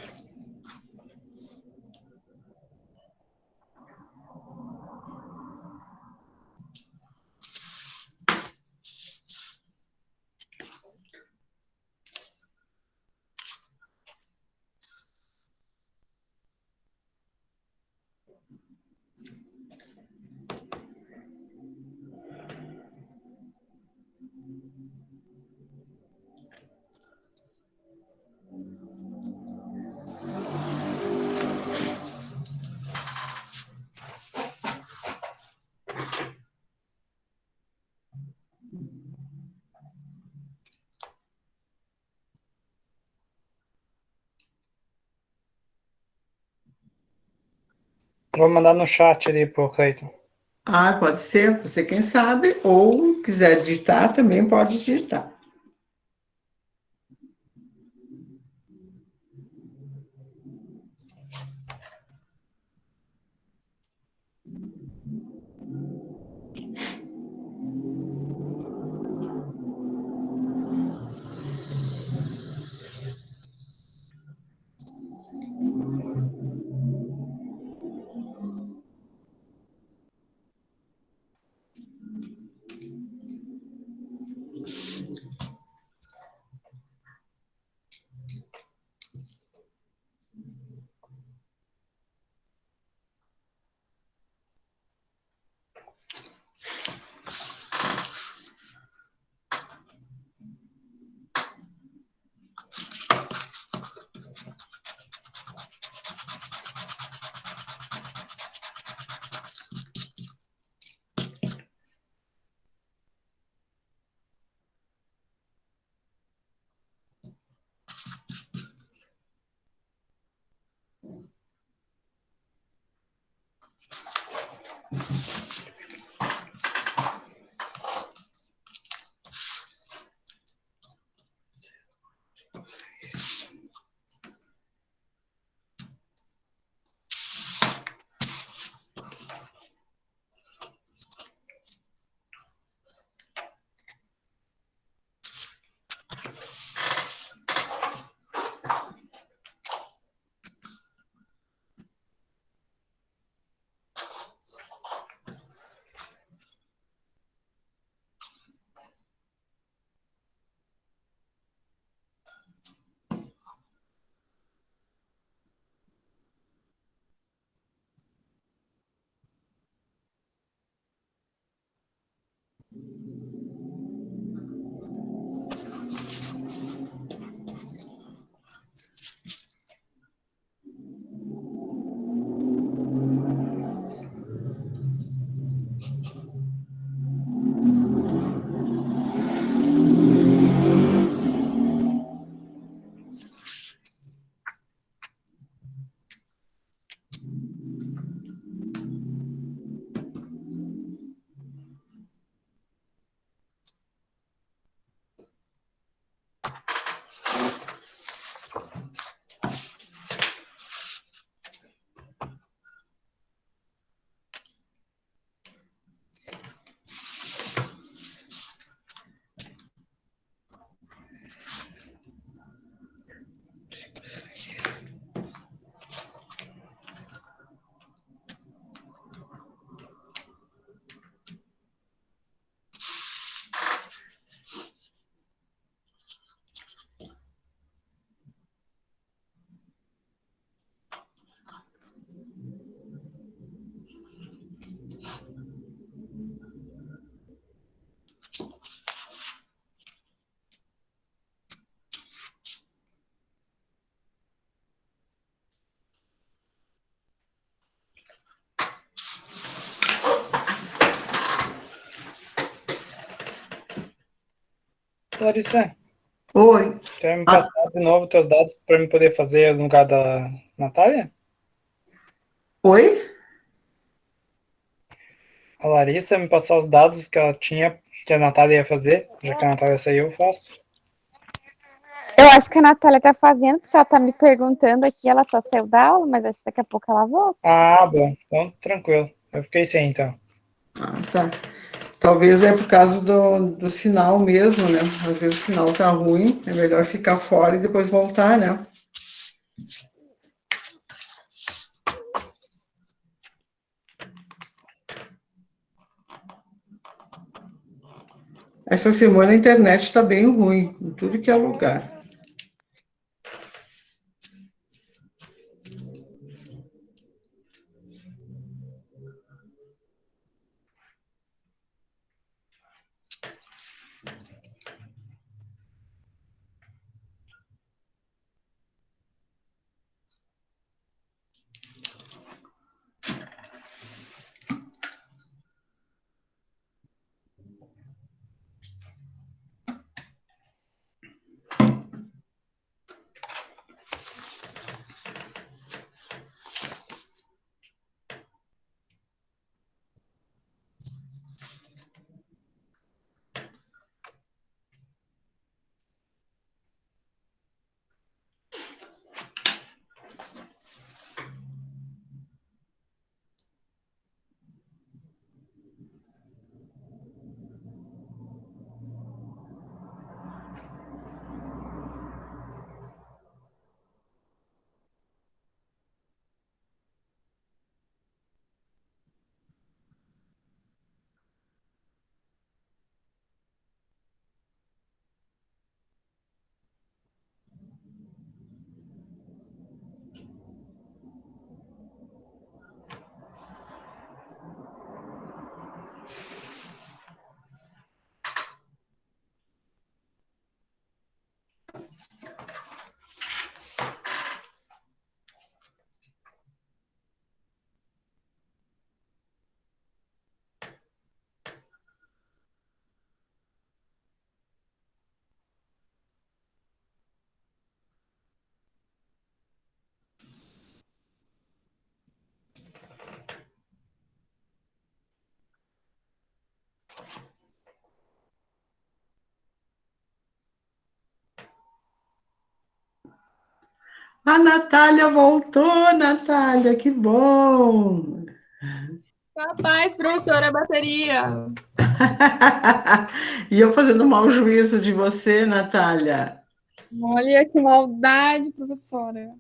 Vou mandar no chat ali pro Cleiton. Ah, pode ser, você quem sabe, ou quiser digitar, também pode digitar. Larissa, Oi. tu vai me Ah, passar de novo teus dados para eu poder fazer no lugar da Natália? oi? A Larissa me passar os dados que ela tinha, que a Natália ia fazer, já que a Natália saiu, eu faço. Eu acho que a Natália tá fazendo, porque ela tá me perguntando aqui, ela só saiu da aula, mas acho que daqui a pouco ela volta. Ah, bom, então tranquilo. Eu fiquei sem, então. Ah, tá. Talvez é por causa do sinal mesmo, né? Às vezes o sinal tá ruim, é melhor ficar fora e depois voltar, né? Essa semana a internet está bem ruim, em tudo que é lugar. A Natália voltou, Natália, que bom! Capaz, professora, bateria. E eu fazendo mau juízo de você, Natália. Olha que maldade, professora.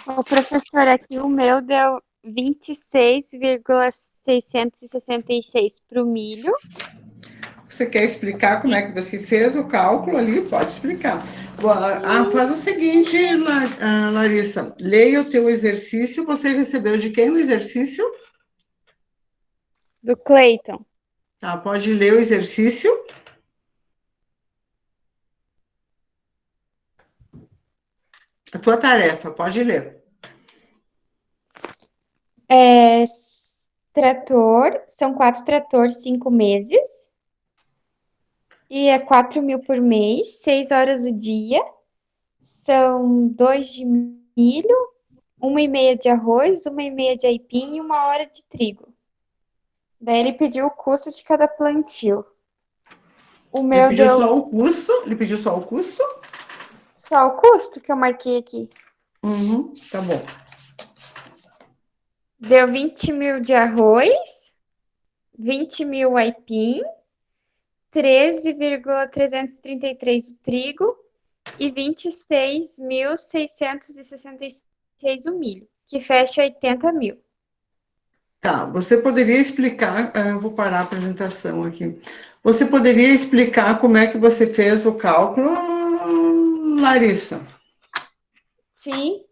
O professor aqui, o meu deu 26,666 para o milho. Você quer explicar como é que você fez o cálculo ali? Pode explicar. Faz o seguinte, Larissa, leia o teu exercício. Você recebeu de quem o exercício? Do Cleiton. Tá, pode ler o exercício. A tua tarefa, pode ler. É, trator, são 4 tratores, 5 meses. E é 4 mil por mês, 6 horas o dia. São 2 de milho, 1,5 de arroz, 1,5 de aipim e 1 hora de trigo. Daí ele pediu o custo de cada plantio. O Ele meu pediu deu só o custo? Ele pediu só o custo? só o custo que eu marquei aqui. Uhum, tá bom. Deu 20 mil de arroz, 20 mil aipim, 13,333 de trigo e 26.666 o milho, que fecha 80 mil. Tá, você poderia explicar, eu vou parar a apresentação aqui. Você poderia explicar como é que você fez o cálculo, Larissa? Sim,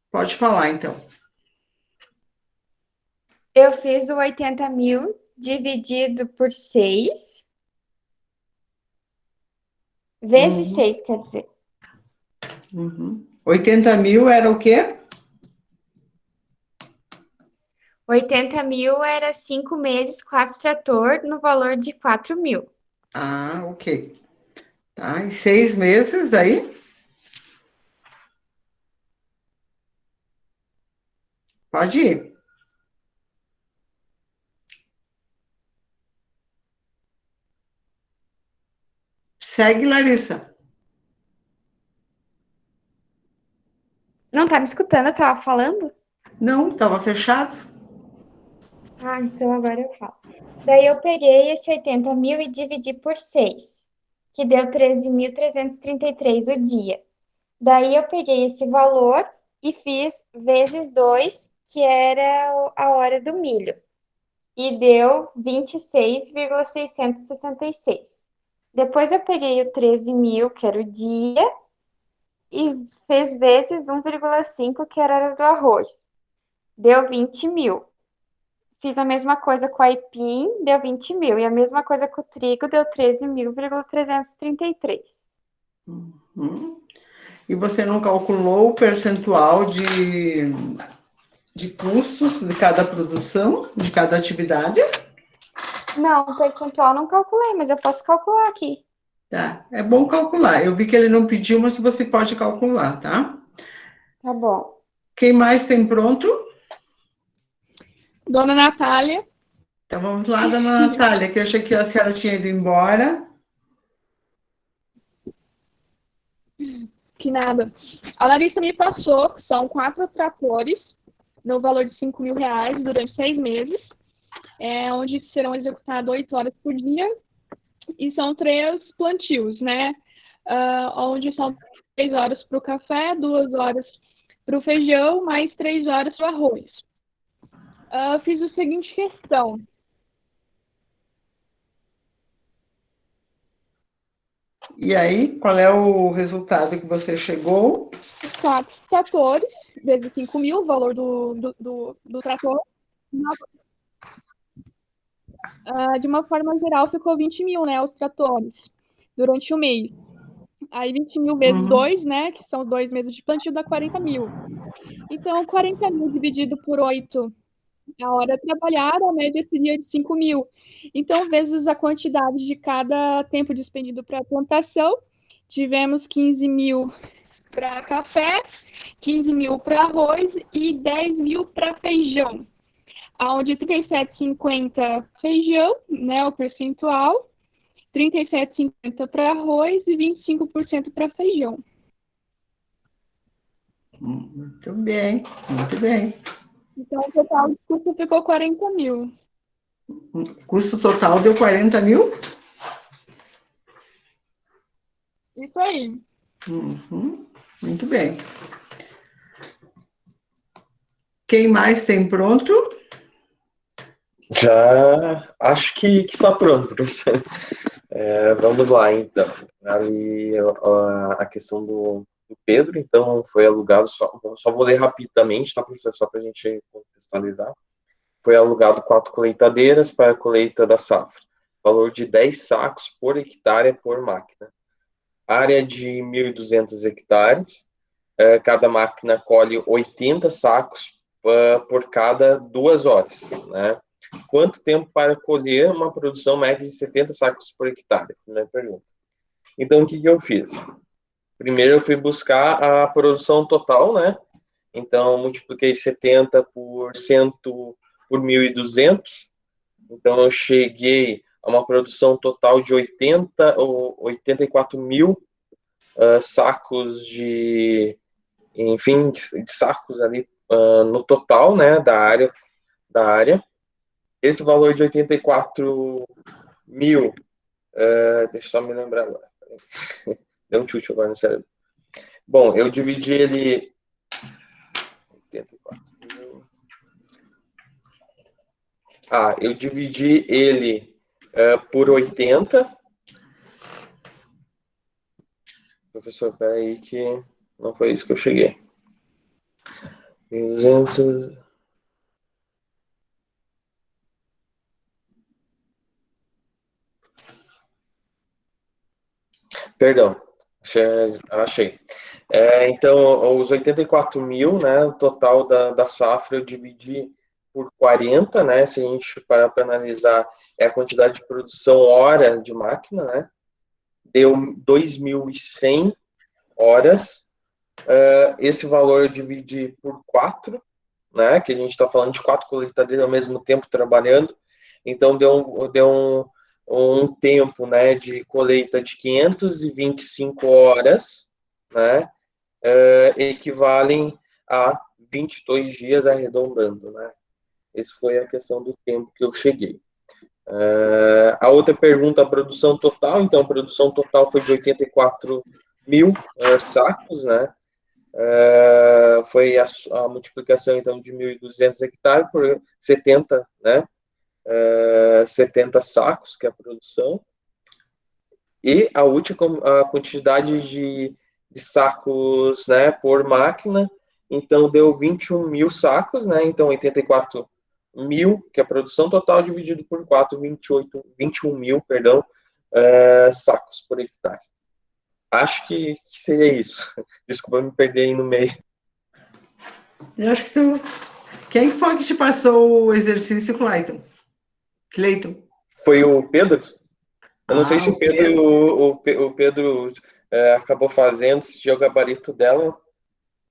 Pode falar, então. eu fiz o 80 mil dividido por 6, vezes Uhum, 6, quer dizer. uhum. 80 mil era o quê? 80 mil era 5 meses, 4 trator, no valor de 4 mil. Ah, ok. Tá, e 6 meses daí? Pode ir. Segue, Larissa. Não tá me escutando? Eu tava falando? Não, estava fechado. Ah, então agora eu falo. Daí eu peguei esse 80 mil e dividi por 6, que deu 13.333 o dia. Daí eu peguei esse valor e fiz vezes 2, que era a hora do milho, e deu 26,666. Depois eu peguei o 13 mil, que era o dia, e fez vezes 1,5, que era a hora do arroz. Deu 20 mil. Fiz a mesma coisa com a aipim, deu 20 mil. E a mesma coisa com o trigo, deu 13.333. Uhum. E você não calculou o percentual de custos de cada produção, de cada atividade? Não, percentual não calculei, mas eu posso calcular aqui. Tá, é bom calcular. Eu vi que ele não pediu, mas você pode calcular, tá? Tá bom. Quem mais tem pronto? Dona Natália. Então vamos lá, dona Natália, que eu achei que a senhora tinha ido embora. Que nada. A Larissa me passou que são 4 tratores no valor de R$ 5.000 durante 6 meses, onde serão executados 8 horas por dia e são 3 plantios, né? Onde são 3 horas para o café, 2 horas para o feijão, mais 3 horas para o arroz. Fiz a seguinte questão. E aí, qual é o resultado que você chegou? 4 tratores, vezes 5 mil, o valor do trator. De uma forma geral, ficou 20 mil, né, os tratores, durante o mês. Aí 20 mil vezes 2, né, que são os 2 meses de plantio, dá 40 mil. Então, 40 mil dividido por 8, a hora trabalhada, a média seria de 5 mil. Então, vezes a quantidade de cada tempo despendido para a plantação, tivemos 15 mil para café, 15 mil para arroz e 10 mil para feijão. Onde 37,50 feijão, né, o percentual, 37,50 para arroz e 25% para feijão. Muito bem, muito bem. Então, o total de custo ficou 40 mil. O custo total deu 40 mil? Isso aí. Uhum, muito bem. Quem mais tem pronto? Já acho que está pronto, professor. Vamos lá, então. Ali a questão do Pedro, então, foi alugado, só vou ler rapidamente, tá, professor? Só para a gente contextualizar. Foi alugado 4 colheitadeiras para a colheita da safra. Valor de 10 sacos por hectare por máquina. Área de 1.200 hectares. Cada máquina colhe 80 sacos por cada 2 horas, né? Quanto tempo para colher uma produção média de 70 sacos por hectare? Primeira pergunta. Então, o que eu fiz? Primeiro, eu fui buscar a produção total, né? Então, multipliquei 70 por 1.200. Então, eu cheguei a uma produção total de 84 mil sacos enfim, de sacos ali no total, né, da área. Esse valor de 84 mil, deixa eu só me lembrar agora. Deu um chute agora no cérebro. Bom, eu dividi ele... 84 mil... eu dividi ele por 80. Professor, peraí que não foi isso que eu cheguei. 200... Perdão, achei. Então, os 84 mil, né, o total da safra, eu dividi por 40, né, se a gente parar para analisar, é a quantidade de produção hora de máquina, né, deu 2.100 horas. Esse valor eu dividi por 4, né, que a gente está falando de 4 colheitadeiras ao mesmo tempo trabalhando, então deu um tempo, né, de colheita de 525 horas, né, equivalem a 22 dias arredondando, né. Essa foi a questão do tempo que eu cheguei. A outra pergunta, a produção total. Então, a produção total foi de 84 mil sacos, né. Foi a multiplicação, então, de 1.200 hectares por 70, né, 70 sacos, que é a produção. E a última, a quantidade de sacos, né, por máquina, então deu 21 mil sacos, né, então 84 mil, que é a produção total, dividido por 4, 21 mil, perdão, sacos por hectare. Acho que seria isso. Desculpa me perder aí no meio. Eu acho que Quem foi que te passou o exercício, Cleiton? Foi o Pedro? Eu não sei se o Pedro. o Pedro acabou fazendo, se o gabarito dela,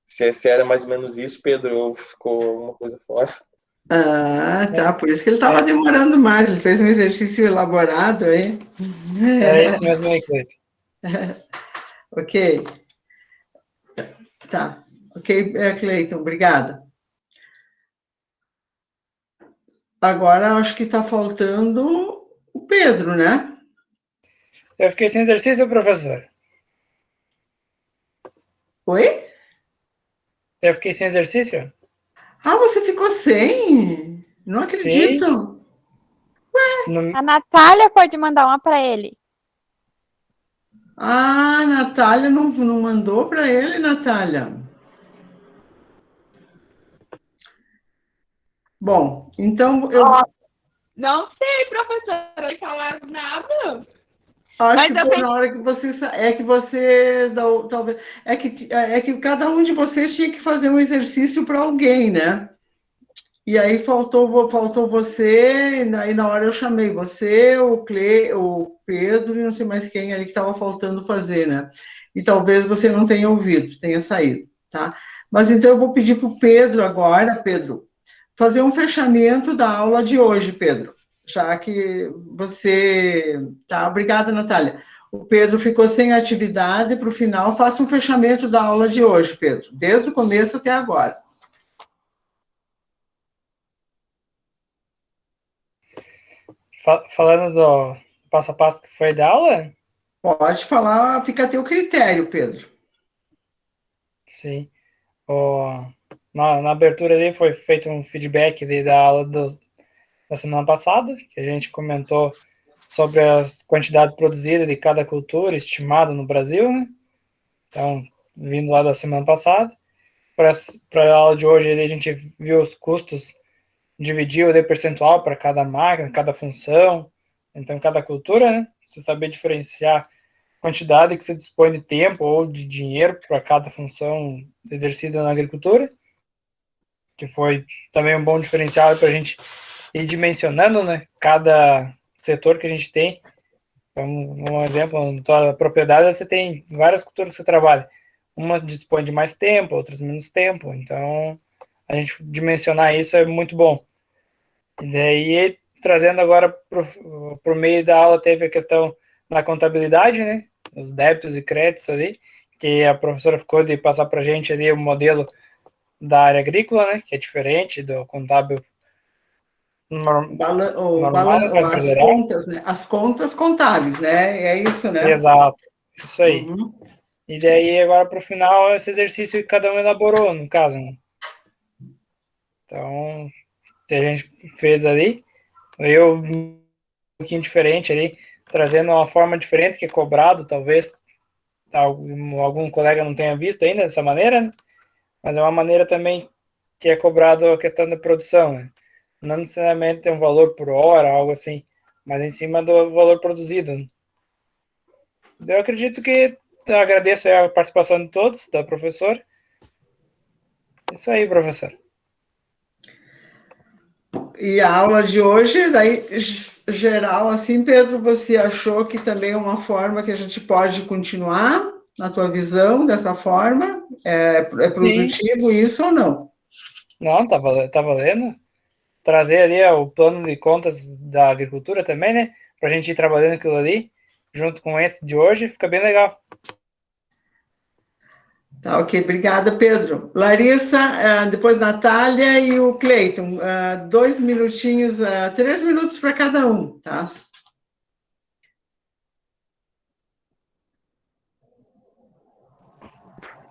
se era mais ou menos isso, Pedro, ou ficou uma coisa fora. Tá, por isso que ele estava demorando mais, ele fez um exercício elaborado aí. É isso mesmo aí, Cleiton. Ok. Tá. Ok, Cleiton, obrigada. Agora acho que está faltando o Pedro, né? Eu fiquei sem exercício, professor. Oi? Eu fiquei sem exercício? Você ficou sem? Não acredito. No... A Natália pode mandar uma para ele. A Natália não mandou para ele, Natália. Bom, então eu... Não sei, professora, não falaram nada. Acho que foi na hora que você... talvez... É que cada um de vocês tinha que fazer um exercício para alguém, né? E aí faltou você, e aí na hora eu chamei você, o Pedro e não sei mais quem ali que estava faltando fazer, né? E talvez você não tenha ouvido, tenha saído, tá? Mas então eu vou pedir para o Pedro agora, Pedro, fazer um fechamento da aula de hoje, Pedro, já que você... Tá, obrigada, Natália. O Pedro ficou sem atividade, para o final, faça um fechamento da aula de hoje, Pedro, desde o começo até agora. Falando do passo a passo que foi da aula? Pode falar, fica a teu critério, Pedro. Sim. Na abertura ali foi feito um feedback da aula da semana passada, que a gente comentou sobre as quantidades produzidas de cada cultura estimada no Brasil, né? Então, vindo lá da semana passada. Para a aula de hoje, a gente viu os custos, dividiu o percentual para cada máquina, cada função, então cada cultura, né? Você saber diferenciar a quantidade que você dispõe de tempo ou de dinheiro para cada função exercida na agricultura, que foi também um bom diferencial para a gente ir dimensionando, né, cada setor que a gente tem. Então, um exemplo, na tua propriedade você tem várias culturas que você trabalha. Umas dispõe de mais tempo, outras menos tempo. Então, a gente dimensionar isso é muito bom. E daí, trazendo agora para o meio da aula, teve a questão da contabilidade, né? Os débitos e créditos ali, que a professora ficou de passar para a gente ali o modelo da área agrícola, né? Que é diferente do contábil normal, As geral. contas, né? As contas contábeis, né? É isso, né? Exato, isso aí. Uhum. E daí, agora para o final, esse exercício que cada um elaborou, no caso, né? Então, que a gente fez ali, eu um pouquinho diferente ali, trazendo uma forma diferente que é cobrado, talvez algum colega não tenha visto ainda dessa maneira, né? Mas é uma maneira também que é cobrado a questão da produção, né? Não necessariamente tem um valor por hora, algo assim, mas em cima do valor produzido, né? Eu acredito que eu agradeço a participação de todos, da professora. Isso aí, professor. E a aula de hoje, daí, geral, assim, Pedro, você achou que também é uma forma que a gente pode continuar, na tua visão, dessa forma? É produtivo Sim. isso ou não? Não, tá valendo. Trazer ali o plano de contas da agricultura também, né? Pra gente ir trabalhando aquilo ali, junto com esse de hoje, fica bem legal. Tá, ok. Obrigada, Pedro. Larissa, depois Natália e o Cleiton. 2 minutinhos, 3 minutos para cada um, tá?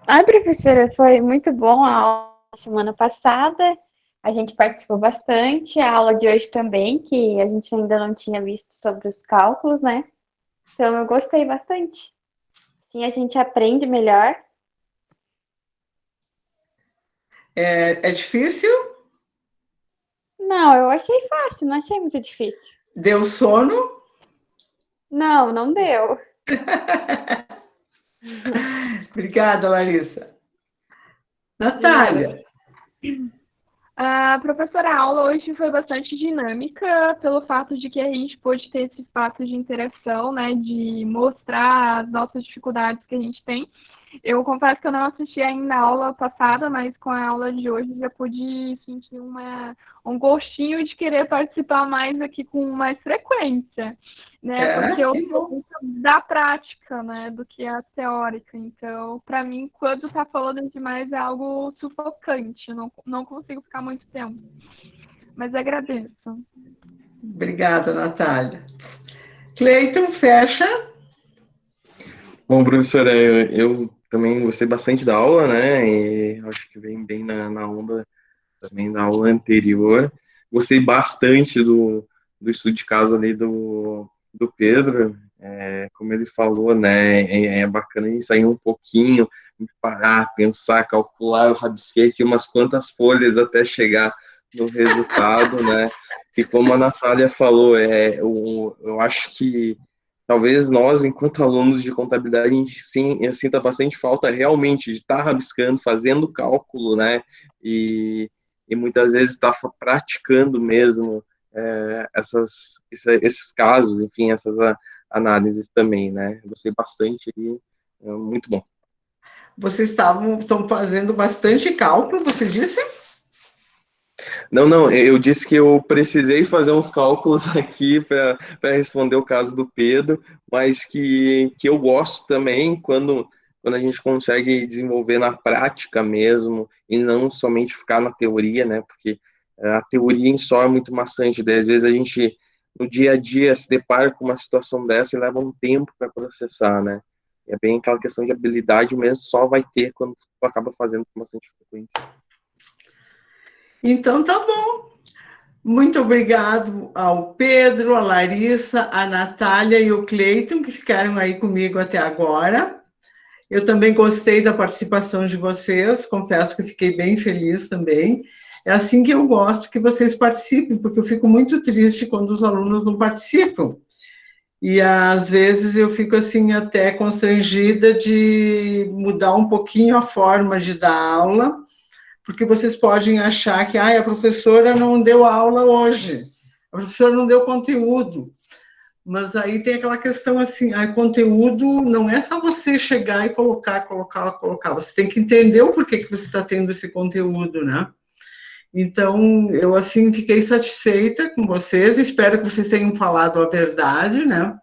Ai, professora, foi muito bom a aula semana passada. A gente participou bastante. A aula de hoje também, que a gente ainda não tinha visto sobre os cálculos, né? Então, eu gostei bastante. Sim, a gente aprende melhor. É difícil? Não, eu achei fácil, não achei muito difícil. Deu sono? Não, não deu. Obrigada, Larissa. De nada. Natália. Professora, a aula hoje foi bastante dinâmica, pelo fato de que a gente pôde ter esse espaço de interação, né, de mostrar as nossas dificuldades que a gente tem. Eu confesso que eu não assisti ainda a aula passada, mas com a aula de hoje já pude sentir um gostinho de querer participar mais aqui com mais frequência, né? Porque eu Que sou bom. muito da prática, né, do que a teórica. Então, para mim, quando tá falando demais é algo sufocante. Eu não consigo ficar muito tempo. Mas agradeço. Obrigada, Natália. Cleiton, fecha. Bom, professora, eu também gostei bastante da aula, né? E acho que vem bem na onda também da aula anterior. Gostei bastante do estudo de caso ali do Pedro. Como ele falou, né? É bacana a gente sair um pouquinho, parar, pensar, calcular. Eu rabisquei aqui umas quantas folhas até chegar no resultado, né? E como a Natália falou, eu acho que talvez nós, enquanto alunos de contabilidade, a gente sinta bastante falta realmente de estar rabiscando, fazendo cálculo, né? E muitas vezes estar praticando mesmo esses casos, enfim, essas análises também, né? Gostei bastante e muito bom. Vocês estão fazendo bastante cálculo, você disse? Não, eu disse que eu precisei fazer uns cálculos aqui para responder o caso do Pedro, mas que eu gosto também quando a gente consegue desenvolver na prática mesmo, e não somente ficar na teoria, né? Porque a teoria em só é muito maçante, daí às vezes a gente, no dia a dia, se depara com uma situação dessa e leva um tempo para processar, né? É bem aquela questão de habilidade mesmo, só vai ter quando tu acaba fazendo com bastante frequência. Então, tá bom. Muito obrigado ao Pedro, a Larissa, a Natália e o Cleiton, que ficaram aí comigo até agora. Eu também gostei da participação de vocês, confesso que fiquei bem feliz também. É assim que eu gosto que vocês participem, porque eu fico muito triste quando os alunos não participam. E às vezes eu fico assim até constrangida de mudar um pouquinho a forma de dar aula, porque vocês podem achar que a professora não deu aula hoje, a professora não deu conteúdo. Mas aí tem aquela questão assim, conteúdo não é só você chegar e colocar. Você tem que entender o porquê que você está tendo esse conteúdo, né? Então, eu, assim, fiquei satisfeita com vocês, espero que vocês tenham falado a verdade, né?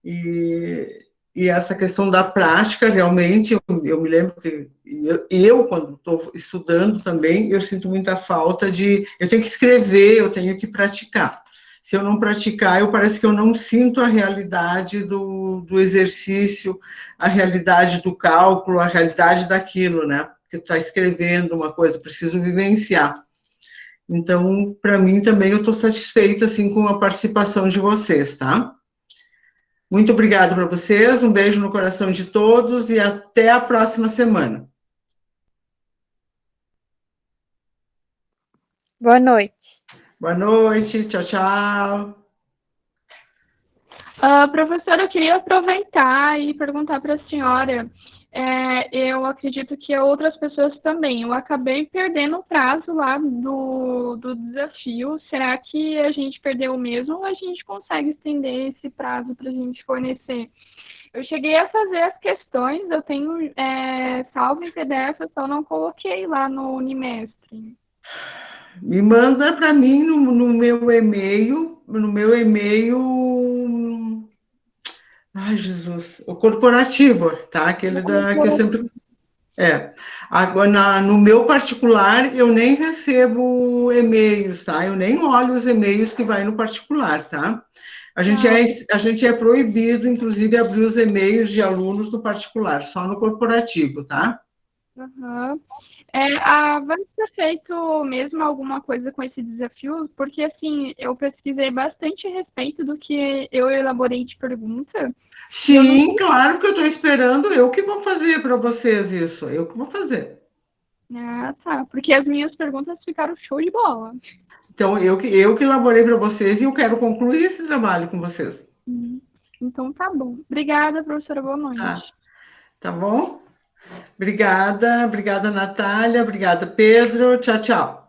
E essa questão da prática, realmente, eu me lembro que quando estou estudando também, eu sinto muita falta eu tenho que escrever, eu tenho que praticar. Se eu não praticar, parece que eu não sinto a realidade do exercício, a realidade do cálculo, a realidade daquilo, né? Porque tu está escrevendo uma coisa, preciso vivenciar. Então, para mim também, eu estou satisfeita, assim, com a participação de vocês, tá? Muito obrigada para vocês, um beijo no coração de todos e até a próxima semana. Boa noite. Boa noite, tchau, tchau. Professora, eu queria aproveitar e perguntar para a senhora, eu acredito que outras pessoas também, eu acabei perdendo o prazo lá do desafio, será que a gente perdeu mesmo ou a gente consegue estender esse prazo para a gente fornecer? Eu cheguei a fazer as questões, eu tenho salvo em PDF, eu só não coloquei lá no Unimestre. Me manda para mim no meu e-mail, ai, Jesus, o corporativo, tá? Aquele que eu sempre... Agora, no meu particular, eu nem recebo e-mails, tá? Eu nem olho os e-mails que vai no particular, tá? A gente é proibido, inclusive, abrir os e-mails de alunos no particular, só no corporativo, tá? Uhum. Vai ser feito mesmo alguma coisa com esse desafio? Porque, assim, eu pesquisei bastante a respeito do que eu elaborei de pergunta. Sim, claro que eu estou esperando, eu que vou fazer para vocês isso, eu que vou fazer. Ah, tá, porque as minhas perguntas ficaram show de bola. Então, eu que elaborei para vocês e eu quero concluir esse trabalho com vocês. Então, tá bom. Obrigada, professora, boa noite. Tá bom? Obrigada, Natália, obrigada, Pedro, tchau, tchau.